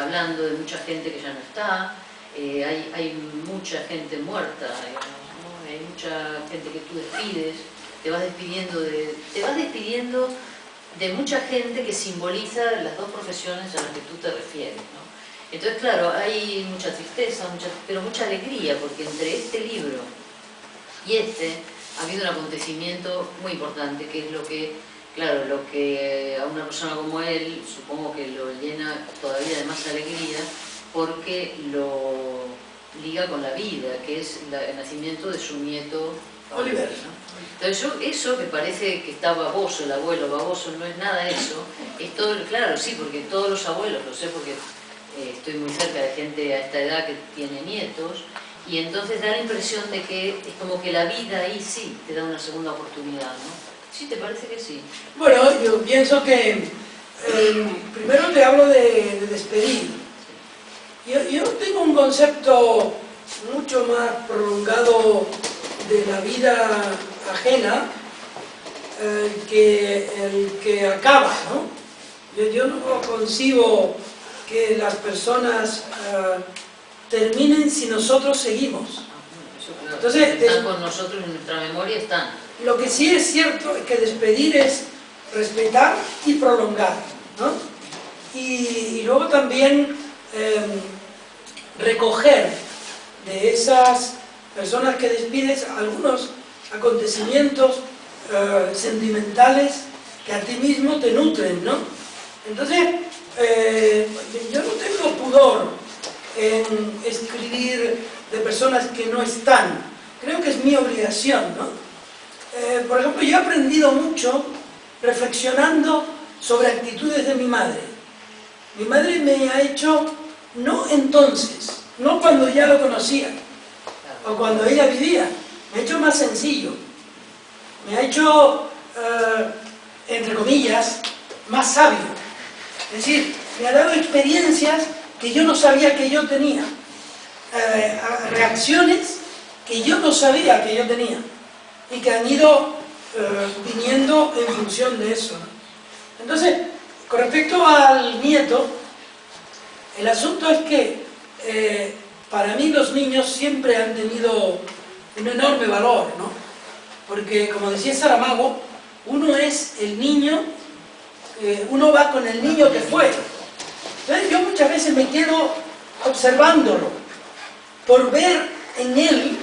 hablando de mucha gente que ya no está. Hay mucha gente muerta, digamos, ¿no? Hay mucha gente que tú despides, te vas despidiendo de mucha gente que simboliza las dos profesiones a las que tú te refieres, ¿no? Entonces, claro, hay mucha tristeza, pero mucha alegría, porque entre este libro y ha habido un acontecimiento muy importante, que es lo que, claro, lo que a una persona como él, supongo que lo llena todavía de más alegría, porque lo liga con la vida, que es el nacimiento de su nieto Oliver, ¿no? Entonces eso que parece que está baboso, el abuelo baboso, no es nada eso, es todo, claro, sí, porque todos los abuelos, lo sé porque estoy muy cerca de gente a esta edad que tiene nietos, y entonces da la impresión de que es como que la vida ahí sí te da una segunda oportunidad, ¿no? ¿Sí te parece que sí? Bueno, yo pienso que primero te hablo de despedir. Yo tengo un concepto mucho más prolongado de la vida ajena que el que acaba, ¿no? Yo no concibo que las personas terminen si nosotros seguimos. Eso, claro. Entonces, están con nosotros en nuestra memoria, están. Lo que sí es cierto es que despedir es respetar y prolongar, ¿no? Y luego también recoger de esas personas que despides algunos acontecimientos sentimentales que a ti mismo te nutren, ¿no? Entonces, yo no tengo pudor en escribir de personas que no están. Creo que es mi obligación, ¿no? Por ejemplo, yo he aprendido mucho reflexionando sobre actitudes de mi madre. Mi madre me ha hecho, no entonces, no cuando ya lo conocía, o cuando ella vivía, me ha hecho más sencillo, me ha hecho, entre comillas, más sabio. Es decir, me ha dado experiencias que yo no sabía que yo tenía, reacciones que yo no sabía que yo tenía, y que han ido viniendo en función de eso, ¿no? Entonces, con respecto al nieto, el asunto es que para mí los niños siempre han tenido un enorme valor, ¿no? Porque, como decía Saramago, uno es el niño, uno va con el niño que fue. Entonces yo muchas veces me quedo observándolo, por ver en él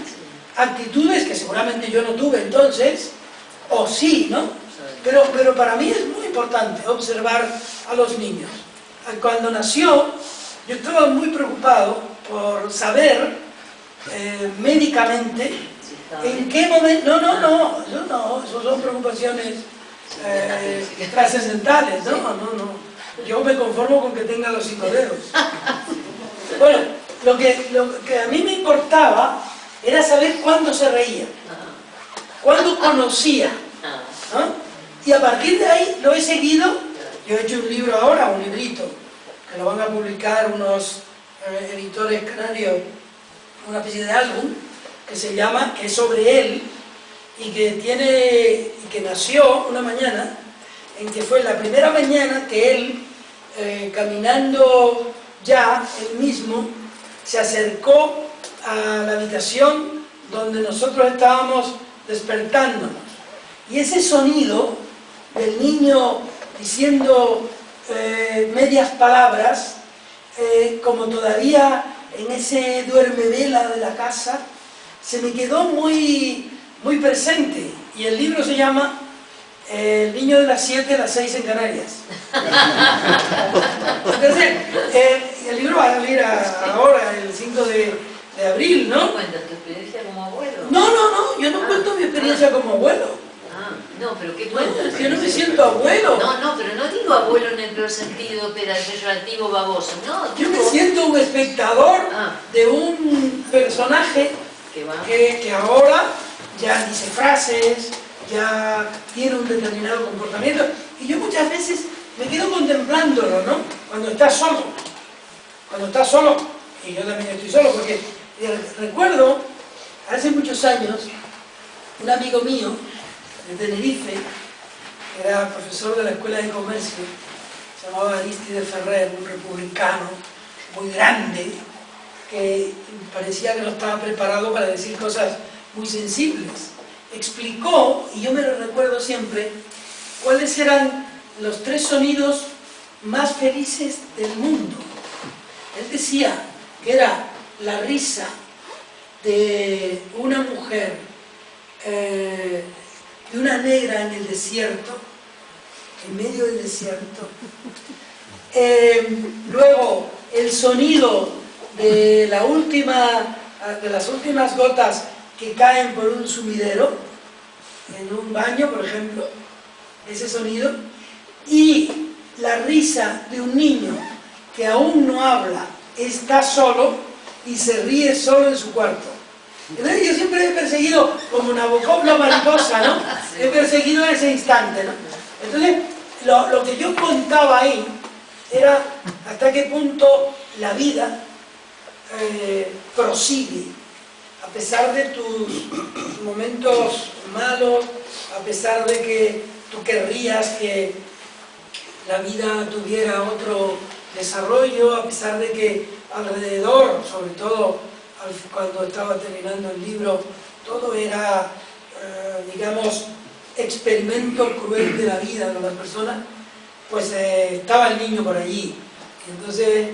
actitudes que seguramente yo no tuve entonces, o sí, ¿no? Pero para mí es muy importante observar a los niños. Cuando nació, yo estaba muy preocupado por saber médicamente en qué momento... No, eso son preocupaciones trascendentales, no. Yo me conformo con que tenga los 5 dedos. Bueno, lo que a mí me importaba era saber cuándo se reía, cuándo conocía, ¿no? Y a partir de ahí lo he seguido. Yo he hecho un libro ahora, un librito, que lo van a publicar unos editores canarios, una especie de álbum, que se llama, que es sobre él, y que nació una mañana, en que fue la primera mañana que él, caminando ya, él mismo, se acercó a la habitación donde nosotros estábamos despertándonos. Y ese sonido del niño diciendo medias palabras, como todavía en ese duermevela de la casa, se me quedó muy, muy presente. Y el libro se llama El niño de las 7 a las 6 en Canarias. Entonces, el libro va a salir ahora, el 5 de de abril, ¿Qué ¿no? cuentas? ¿Tu experiencia como abuelo? No, yo no cuento mi experiencia como abuelo. Ah, no, pero ¿qué No, cuentas? yo no me siento abuelo. No, pero no digo abuelo en el peor sentido, peyorativo, baboso, no. Yo me digo- siento un espectador Ah, de un personaje que va. que ahora ya dice frases, ya tiene un determinado comportamiento. Y yo muchas veces me quedo contemplándolo, ¿no? Cuando está solo. Cuando está solo, y yo también estoy solo, porque recuerdo, hace muchos años, un amigo mío de Tenerife, que era profesor de la Escuela de Comercio, se llamaba Aristides Ferrer, un republicano muy grande, que parecía que no estaba preparado para decir cosas muy sensibles. Explicó, y yo me lo recuerdo siempre, cuáles eran los 3 sonidos más felices del mundo. Él decía que era la risa de una mujer, de una negra en el desierto, en medio del desierto. Luego, el sonido de las últimas gotas que caen por un sumidero, en un baño, por ejemplo, ese sonido, y la risa de un niño que aún no habla, está solo y se ríe solo en su cuarto. Entonces yo siempre he perseguido, como Nabokov la mariposa, ¿no? He perseguido ese instante, ¿no? Entonces, lo que yo contaba ahí era hasta qué punto la vida prosigue, a pesar de tus momentos malos, a pesar de que tú querrías que la vida tuviera otro desarrollo, a pesar de que alrededor, sobre todo cuando estaba terminando el libro, todo era, digamos, experimento cruel de la vida de las personas, pues estaba el niño por allí. Entonces,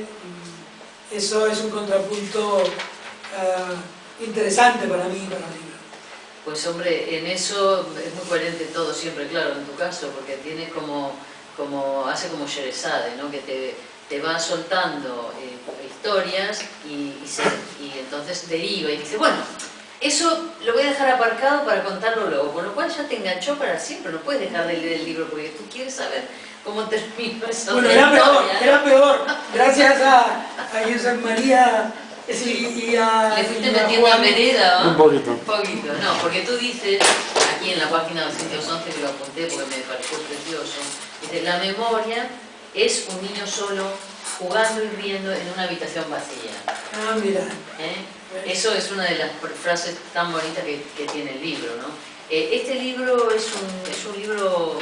eso es un contrapunto interesante para mí y para el libro. Pues hombre, en eso es muy coherente todo siempre, claro, en tu caso, porque tiene hace como Sherezade, ¿no? Que te va soltando historias y entonces deriva y dice, bueno, eso lo voy a dejar aparcado para contarlo luego, con lo cual ya te enganchó para siempre, no puedes dejar de leer el libro porque tú quieres saber cómo terminó esa Bueno, historia. era peor, gracias a Josep María y a... Le fuiste y a metiendo Juan. en vereda, ¿no? Un poquito. Un poquito, no, porque tú dices, aquí en la página 211 que lo apunté porque me pareció precioso, dice, la memoria es un niño solo jugando y riendo en una habitación vacía. Ah, mira. Eso es una de las frases tan bonitas que tiene el libro, ¿no? Este libro es un libro,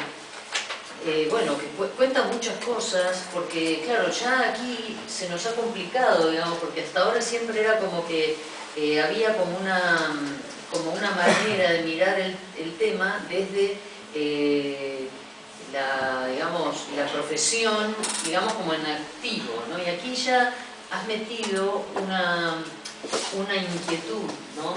bueno, que cuenta muchas cosas, porque claro, ya aquí se nos ha complicado, digamos, porque hasta ahora siempre era como que había como una manera de mirar el tema desde la profesión, digamos, como en activo, ¿no? Y aquí ya has metido una inquietud, ¿no?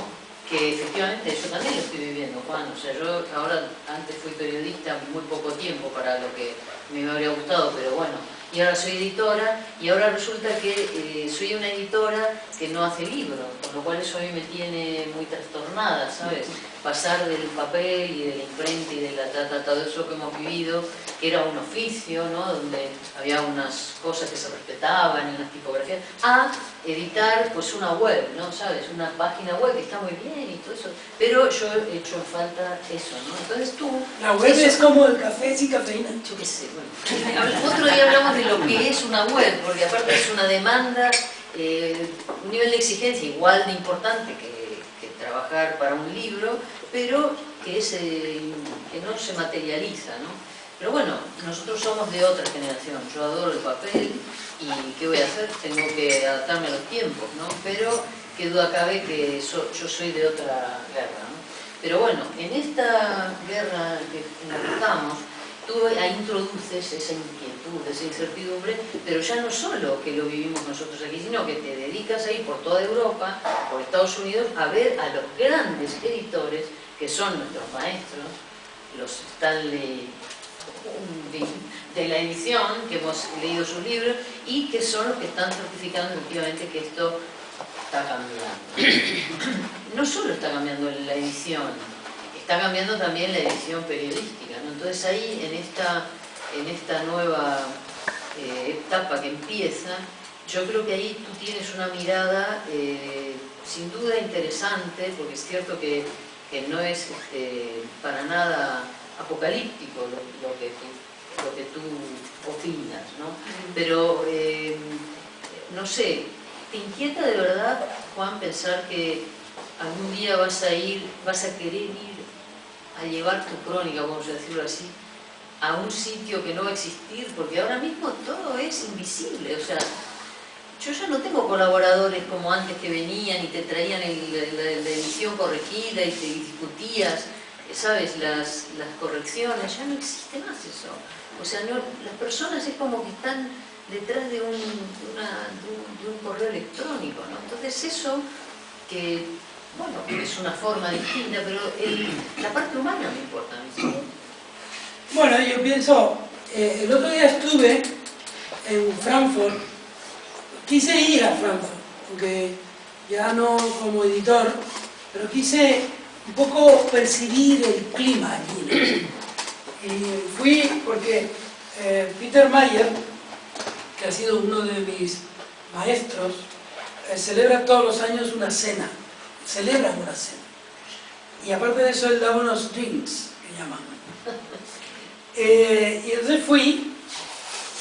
Que efectivamente yo también lo estoy viviendo, Juan. O sea, yo ahora antes fui periodista muy poco tiempo para lo que me habría gustado, pero bueno, y ahora soy editora, y ahora resulta que soy una editora que no hace libros, con lo cual eso a mí me tiene muy trastornada, ¿sabes? Pasar del papel y de la imprenta y de todo eso que hemos vivido, que era un oficio, ¿no? Donde había unas cosas que se respetaban y unas tipografías, a editar pues una web, ¿no? ¿Sabes? Una página web que está muy bien y todo eso, pero yo he hecho en falta eso, ¿no? Entonces tú... La web es como el café sin cafeína. Yo qué sé, bueno. Otro día hablamos de lo que es una web, porque aparte es una demanda, un nivel de exigencia igual de importante que trabajar para un libro, pero que no se materializa, ¿no? Pero bueno, nosotros somos de otra generación, yo adoro el papel y ¿qué voy a hacer? Tengo que adaptarme a los tiempos, ¿no? Pero qué duda cabe que yo soy de otra guerra, ¿no? Pero bueno, en esta guerra en la que estamos, tú ahí introduces esa inquietud, esa incertidumbre, pero ya no solo que lo vivimos nosotros aquí, sino que te dedicas a ir por toda Europa, por Estados Unidos, a ver a los grandes editores, que son nuestros maestros, los Stanley de la edición, que hemos leído sus libros, y que son los que están certificando efectivamente que esto está cambiando. No solo está cambiando la edición, está cambiando también la edición periodística, ¿no? Entonces ahí, en esta nueva etapa que empieza, yo creo que ahí tú tienes una mirada sin duda interesante, porque es cierto que no es para nada apocalíptico lo que tú opinas, ¿no? Pero, no sé, ¿te inquieta de verdad, Juan, pensar que algún día vas a querer ir a llevar tu crónica, vamos a decirlo así, a un sitio que no va a existir? Porque ahora mismo todo es invisible, o sea, yo ya no tengo colaboradores como antes que venían y te traían la edición corregida y te discutías, ¿sabes? Las correcciones, ya no existe más eso. O sea, las personas es como que están detrás de un correo electrónico, ¿no? Entonces eso, que, bueno, es una forma distinta, pero la parte humana me importa a mí, ¿sí? Bueno, yo pienso, el otro día estuve en Frankfurt. Quise ir a Frankfurt, aunque ya no como editor, pero quise un poco percibir el clima allí, ¿no? Y fui porque Peter Mayer, que ha sido uno de mis maestros, celebra todos los años una cena, celebran una cena. Y aparte de eso, él da unos drinks, que llaman. Y entonces fui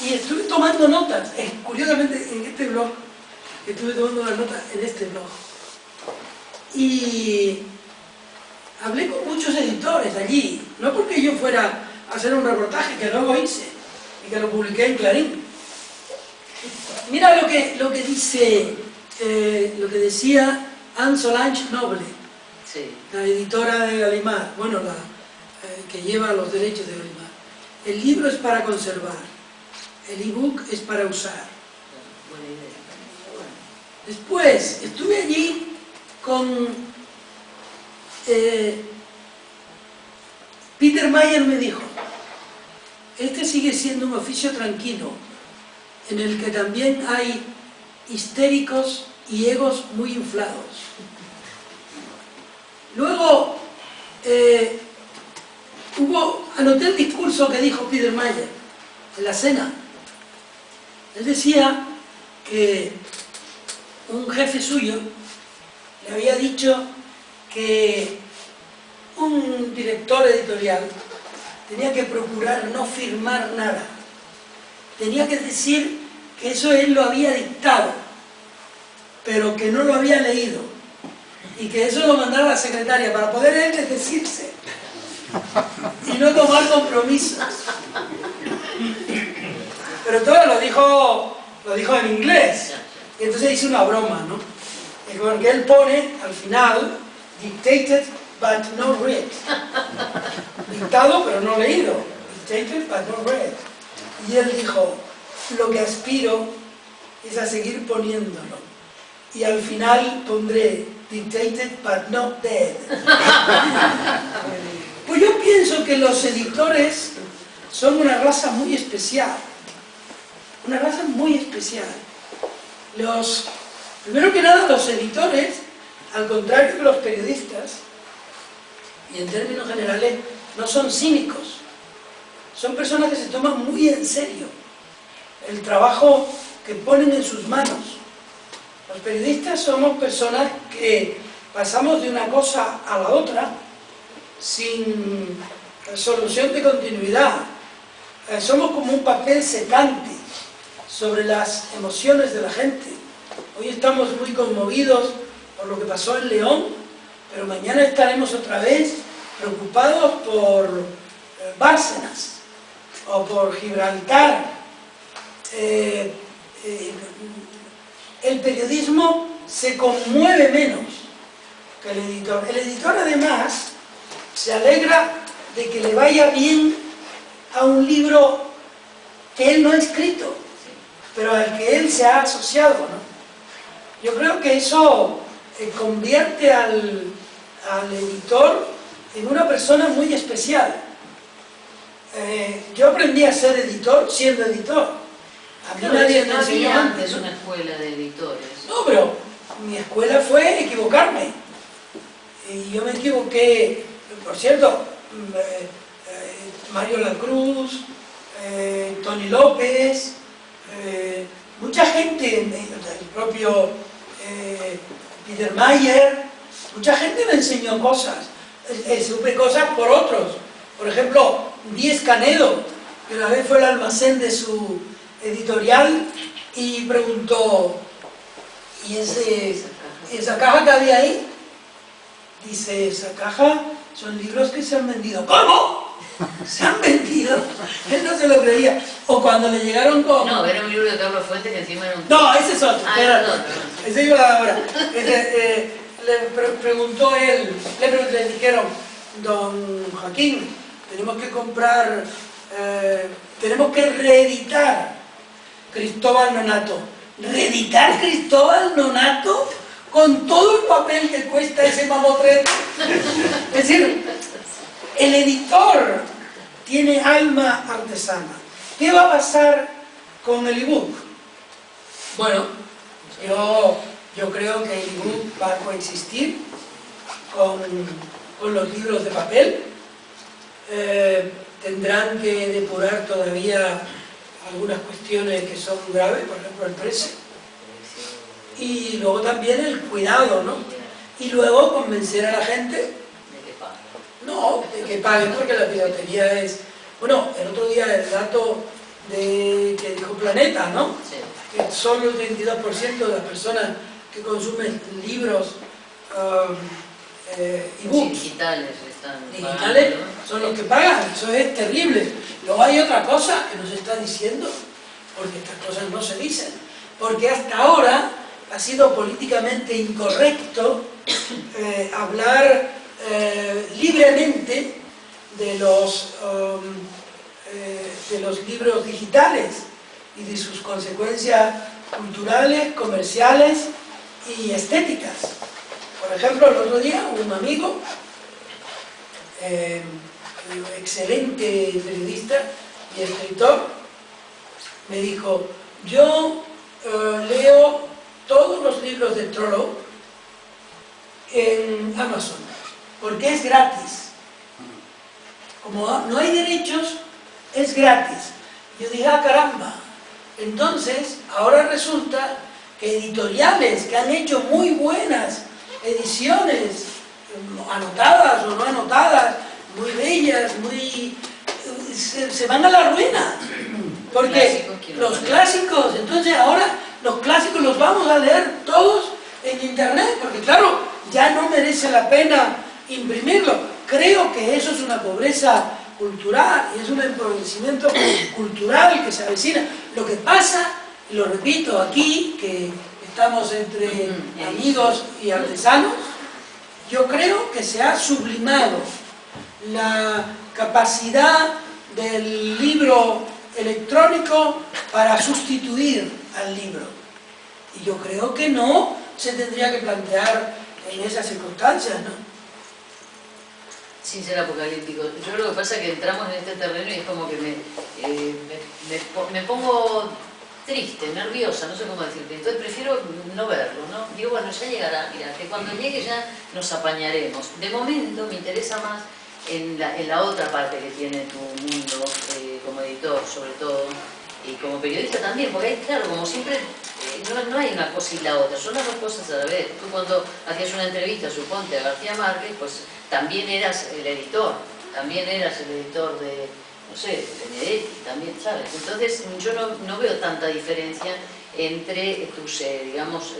y estuve tomando notas, curiosamente en este blog, estuve tomando las notas en este blog. Y hablé con muchos editores allí, no porque yo fuera a hacer un reportaje, que luego hice, y que lo publiqué en Clarín. Mira lo que dice, lo que decía Anne Solange Noble, Sí. la editora de Gallimard, bueno, que lleva los derechos de Gallimard. El libro es para conservar, el ebook es para usar. Buena idea. Bueno. Después, estuve allí con... Peter Mayer me dijo, este sigue siendo un oficio tranquilo, en el que también hay histéricos y egos muy inflados. Luego, anoté el discurso que dijo Peter Mayer en la cena. Él decía que un jefe suyo le había dicho que un director editorial tenía que procurar no firmar nada. Tenía que decir que eso él lo había dictado, pero que no lo había leído, y que eso lo mandara a la secretaria para poder él desdecirse y no tomar compromisos. Pero todo lo dijo en inglés, y entonces hice una broma, ¿no? Porque él pone al final dictated but not read, dictado pero no leído, dictated but not read. Y él dijo, lo que aspiro es a seguir poniéndolo, y al final pondré dictated but not dead. Pues yo pienso que los editores son una raza muy especial, una raza muy especial. Primero que nada, los editores, al contrario que los periodistas, y en términos generales, no son cínicos, son personas que se toman muy en serio el trabajo que ponen en sus manos. Los periodistas somos personas que pasamos de una cosa a la otra sin solución de continuidad. Somos como un papel secante sobre las emociones de la gente. Hoy estamos muy conmovidos por lo que pasó en León, pero mañana estaremos otra vez preocupados por Bárcenas o por Gibraltar. El periodismo se conmueve menos que el editor. El editor, además, se alegra de que le vaya bien a un libro que él no ha escrito, pero al que él se ha asociado, ¿no? Yo creo que eso convierte al editor en una persona muy especial. Yo aprendí a ser editor siendo editor. A mí nadie me enseñó antes. Una escuela de editores. No, pero mi escuela fue equivocarme. Y yo me equivoqué, por cierto, Mario Lacruz, Tony López, mucha gente, el propio Peter Mayer, mucha gente me enseñó cosas. Supe cosas por otros. Por ejemplo, Díez Canedo, que una vez fue al almacén de su editorial y preguntó: ¿y esa caja que había ahí? Dice: esa caja son libros que se han vendido. ¿Cómo? ¿Se han vendido? Él no se lo creía. O cuando le llegaron con... No, era un libro de Carlos Fuentes que encima era un... No, ese es otro. Ah, era otro. Ese iba ahora. Preguntó él, le dijeron: don Joaquín, tenemos que comprar, tenemos que reeditar Cristóbal Nonato. ¿Reeditar Cristóbal Nonato? Con todo el papel que cuesta ese mamotreto. Es decir, el editor tiene alma artesana. ¿Qué va a pasar con el ebook? Bueno, yo creo que el ebook va a coexistir con los libros de papel. Tendrán que depurar todavía algunas cuestiones que son graves, por ejemplo el precio. Y luego también el cuidado, ¿no? Y luego convencer a la gente De que pague. no, de que paguen, porque la piratería es... Bueno, el otro día el dato que dijo Planeta, ¿no? Sí. Que solo el 32% de las personas que consumen libros ebooks Digitales están digitales pagando, ¿no? son los que pagan. Eso es terrible. Luego hay otra cosa que nos está diciendo, porque estas cosas no se dicen, porque hasta ahora ha sido políticamente incorrecto hablar libremente de los libros digitales y de sus consecuencias culturales, comerciales y estéticas. Por ejemplo, el otro día un amigo, excelente periodista y escritor, me dijo: yo leo todos los libros de Trollope en Amazon, porque es gratis. Como no hay derechos, es gratis. Yo dije: ah, caramba. Entonces, ahora resulta que editoriales que han hecho muy buenas ediciones, anotadas o no anotadas, muy bellas, se van a la ruina. Porque los clásicos, entonces ahora los clásicos los vamos a leer todos en internet, porque claro, ya no merece la pena imprimirlo. Creo que eso es una pobreza cultural y es un empobrecimiento cultural que se avecina. Lo que pasa, y lo repito aquí, que estamos entre amigos y artesanos, yo creo que se ha sublimado la capacidad del libro electrónico para sustituir al libro. Y yo creo que no se tendría que plantear en esas circunstancias, ¿no? Sin ser apocalíptico. Yo lo que pasa es que entramos en este terreno y es como que me pongo triste, nerviosa, no sé cómo decirte. Entonces prefiero no verlo, ¿no? Digo, bueno, ya llegará, mira, que cuando llegue ya nos apañaremos. De momento me interesa más en la otra parte que tiene tu mundo, como editor sobre todo, y como periodista también, porque ahí, claro, como siempre, no hay una cosa y la otra, son las dos cosas a la vez. Tú cuando hacías una entrevista, suponte, a García Márquez, pues también eras el editor de, no sé, de Benedetti, también, ¿sabes? Entonces yo no veo tanta diferencia entre tus, digamos,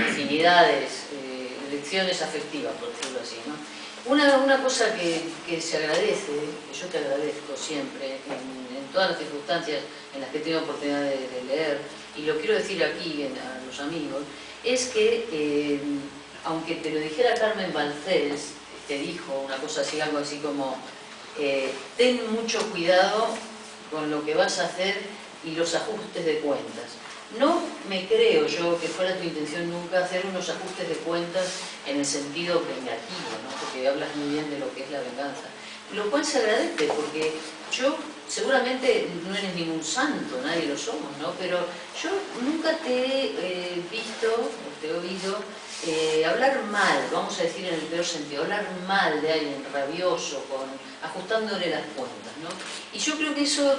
afinidades, elecciones afectivas, por decirlo así, ¿no? Una cosa que se agradece, que yo te agradezco siempre, en todas las circunstancias en las que tengo oportunidad de leer, y lo quiero decir aquí a los amigos, es que, aunque te lo dijera Carmen Balcells, te dijo una cosa así, algo así como, ten mucho cuidado con lo que vas a hacer y los ajustes de cuentas. No me creo yo que fuera tu intención nunca hacer unos ajustes de cuentas en el sentido vengativo, ¿no? Porque hablas muy bien de lo que es la venganza. Lo cual se agradece, porque yo seguramente no eres ningún santo, nadie lo somos, ¿no? Pero yo nunca te he visto, o te he oído, hablar mal, vamos a decir en el peor sentido, hablar mal de alguien rabioso, ajustándole las cuentas, ¿no? Y yo creo que eso,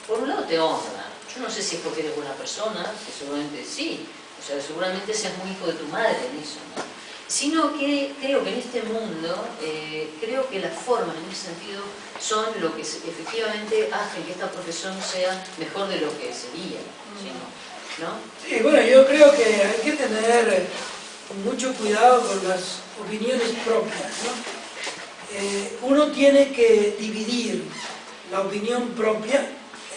por un lado, te honra. Yo no sé si es porque eres buena persona, que seguramente sí, o sea, seguramente seas muy hijo de tu madre en eso, ¿no? Sino que creo que en este mundo, creo que las formas en ese sentido son lo que efectivamente hacen que esta profesión sea mejor de lo que sería, ¿no? Sí, bueno, yo creo que hay que tener mucho cuidado con las opiniones propias, ¿no? Uno tiene que dividir la opinión propia,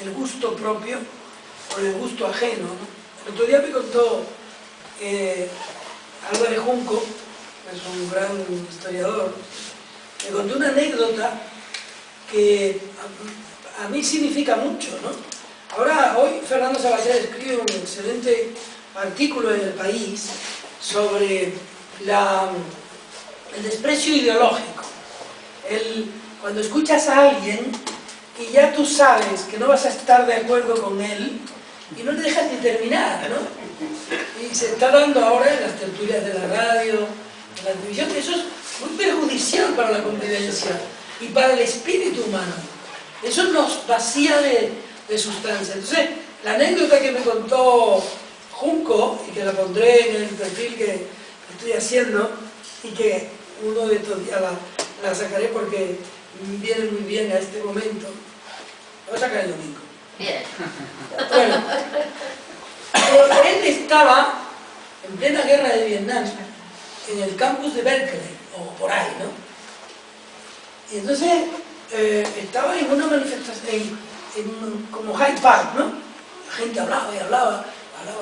el gusto propio, con el gusto ajeno, ¿no? El otro día me contó Álvarez Junco, que es un gran historiador, me contó una anécdota que a mí significa mucho, ¿no? Ahora, hoy Fernando Sabater escribe un excelente artículo en El País sobre el desprecio ideológico. Cuando escuchas a alguien y ya tú sabes que no vas a estar de acuerdo con él y no te dejas ni terminar, ¿no? Y se está dando ahora en las tertulias de la radio, en la televisión, eso es muy perjudicial para la convivencia y para el espíritu humano. Eso nos vacía de sustancia. Entonces, la anécdota que me contó Junco, y que la pondré en el perfil que estoy haciendo, y que uno de estos días la sacaré porque viene muy bien a este momento. La voy a sacar el domingo. Bien. Bueno, él estaba en plena guerra de Vietnam, en el campus de Berkeley, o por ahí, ¿no? Y entonces estaba en una manifestación, como Hyde Park, ¿no? La gente hablaba y hablaba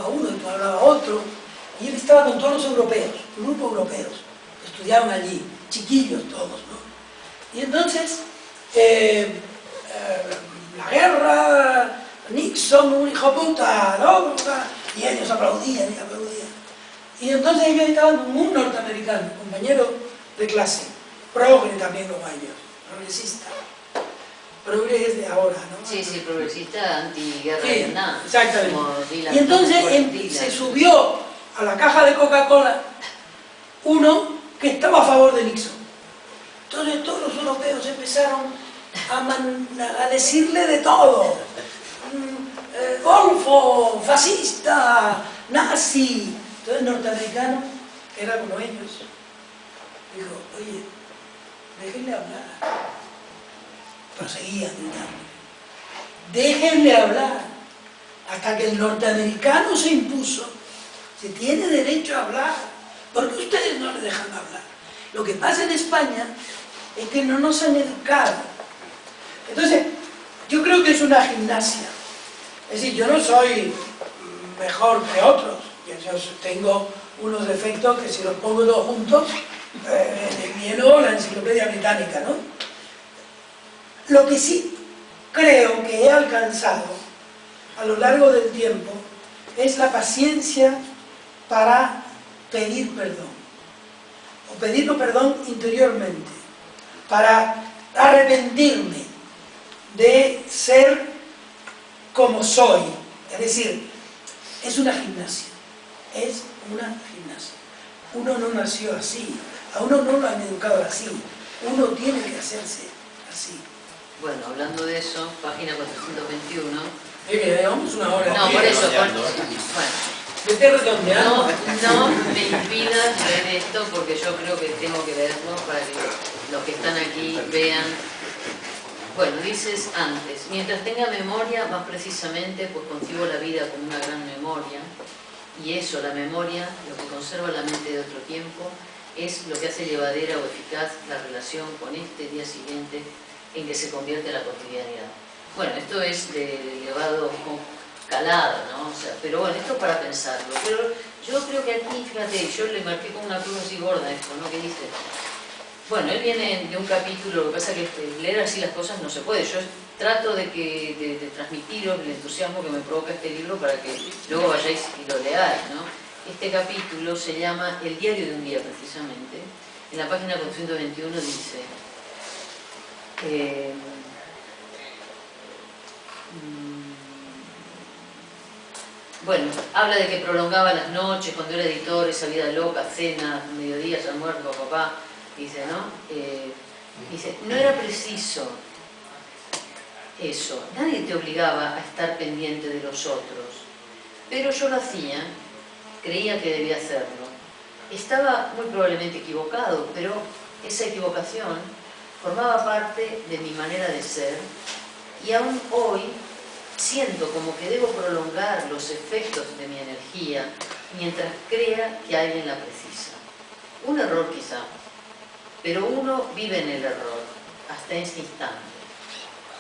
uno, y hablaba otro, y él estaba con todos los europeos, un grupo de europeos, que estudiaban allí, chiquillos todos, ¿no? Y entonces, la guerra, Nixon, un hijo puta, ¿no? Y ellos aplaudían y aplaudían. Y entonces ellos estaban con un norteamericano, compañero de clase, progre también como ellos, progresista. Progre es de ahora, ¿no? Sí, sí, progresista, anti-guerra de Sí, Vietnam. exactamente. Y entonces se subió a la caja de Coca-Cola uno que estaba a favor de Nixon. Entonces todos los europeos empezaron a decirle de todo. Golfo, fascista, nazi. Entonces el norteamericano, que era como ellos, dijo, oye, déjenle hablar. Pero seguían gritando. Déjenle hablar. Hasta que el norteamericano se impuso. Se tiene derecho a hablar. ¿Por qué ustedes no le dejan hablar? Lo que pasa en España es que no nos han educado. Entonces, yo creo que es una gimnasia. Es decir, yo no soy mejor que otros. Yo tengo unos defectos que si los pongo todos juntos, lleno la enciclopedia británica, ¿no? Lo que sí creo que he alcanzado a lo largo del tiempo es la paciencia para pedir perdón. O pedirlo perdón interiormente. Para arrepentirme de ser como soy. Es decir, es una gimnasia. Es una gimnasia. Uno no nació así. A uno no lo han educado así. Uno tiene que hacerse así. Bueno, hablando de eso, página 421. Que llevamos una hora. No, por eso. Bueno, vete redondeando. no me impidas ver esto porque yo creo que tengo que verlo para que los que están aquí vean. Bueno, dices antes, mientras tenga memoria, más precisamente, pues concibo la vida como una gran memoria, y eso, la memoria, lo que conserva la mente de otro tiempo, es lo que hace llevadera o eficaz la relación con este día siguiente en que se convierte la cotidianidad. Bueno, esto es de elevado calado, ¿no? O sea, pero bueno, esto es para pensarlo. Pero yo creo que aquí, fíjate, yo le marqué con una cruz así gorda esto, ¿no? Que dice, bueno, él viene de un capítulo, lo que pasa es que leer así las cosas no se puede. Yo trato de transmitiros el entusiasmo que me provoca este libro para que luego vayáis y lo leáis, ¿no? Este capítulo se llama El diario de un día, precisamente. En la página 421 dice... Bueno, habla de que prolongaba las noches cuando era editor, esa vida loca, cenas, mediodías, almuerzo, papá, dice, ¿no? Dice, no era preciso eso, nadie te obligaba a estar pendiente de los otros, pero yo lo hacía, creía que debía hacerlo. Estaba muy probablemente equivocado, pero esa equivocación formaba parte de mi manera de ser y aún hoy siento como que debo prolongar los efectos de mi energía mientras crea que alguien la precisa. Un error quizá, pero uno vive en el error hasta ese instante.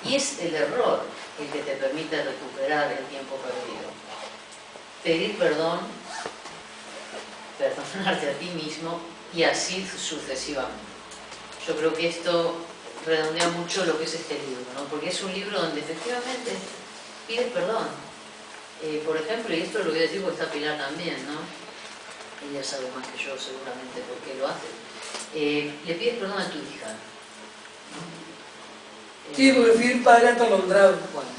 Y es el error el que te permite recuperar el tiempo perdido. Pedir perdón, perdonarte a ti mismo y así sucesivamente. Yo creo que esto redondea mucho lo que es este libro, ¿no? Porque es un libro donde efectivamente pides perdón. Por ejemplo, y esto lo voy a decir porque está Pilar también, ¿no? Ella sabe más que yo seguramente por qué lo hace. Le pides perdón a tu hija. Sí, porque fui un padre atolondrado. Bueno.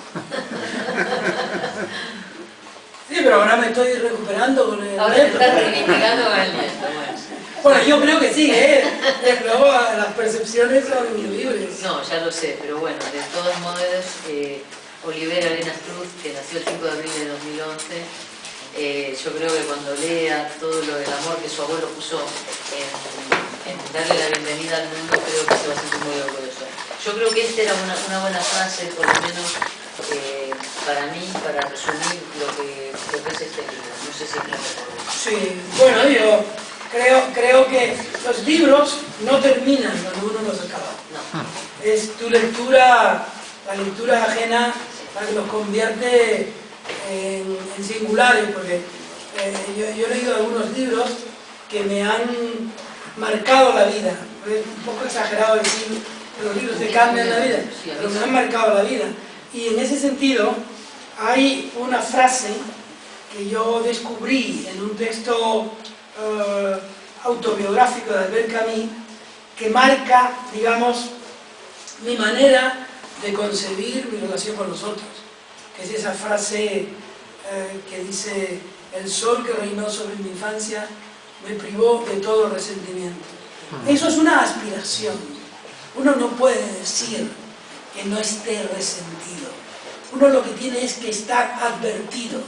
Sí, pero ahora me estoy recuperando con el Ahora te nieto. estás reivindicando con el nieto, bueno. Bueno, yo creo que sí, luego las percepciones son individuales. No, ya lo sé, pero bueno, de todos modos, Olivera Arenas Cruz, que nació el 5 de abril de 2011, yo creo que cuando lea todo lo del amor que su abuelo puso en darle la bienvenida al mundo, creo que se va a sentir muy orgulloso. Yo creo que esta era una buena frase, por lo menos para mí, para resumir lo que es este libro. No sé si es la mejor. Sí, bueno, yo creo que los libros no terminan cuando uno los acaba. No. Es tu lectura, la lectura ajena, la que los convierte en singulares, porque yo he leído algunos libros que me han marcado la vida. Es un poco exagerado decir que los libros te cambian la vida, pero me han marcado la vida. Y en ese sentido hay una frase que yo descubrí en un texto autobiográfico de Albert Camus que marca, digamos, mi manera de concebir mi relación con los otros, que es esa frase que dice: el sol que reinó sobre mi infancia me privó de todo resentimiento. Eso es una aspiración. Uno no puede decir que no esté resentido. Uno lo que tiene es que estar advertido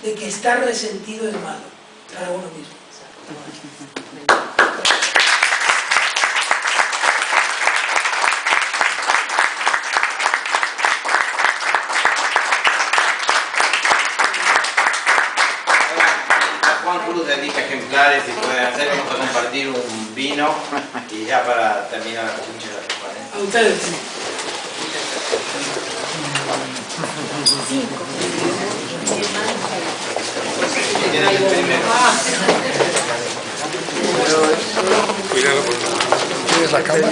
de que estar resentido es malo para uno mismo. Juan Cruz dedica ejemplares y puede hacer, vamos a compartir un vino y ya para terminar, muchas gracias, Juan. A ustedes. Tienes el primero. Cuidado con la cámara.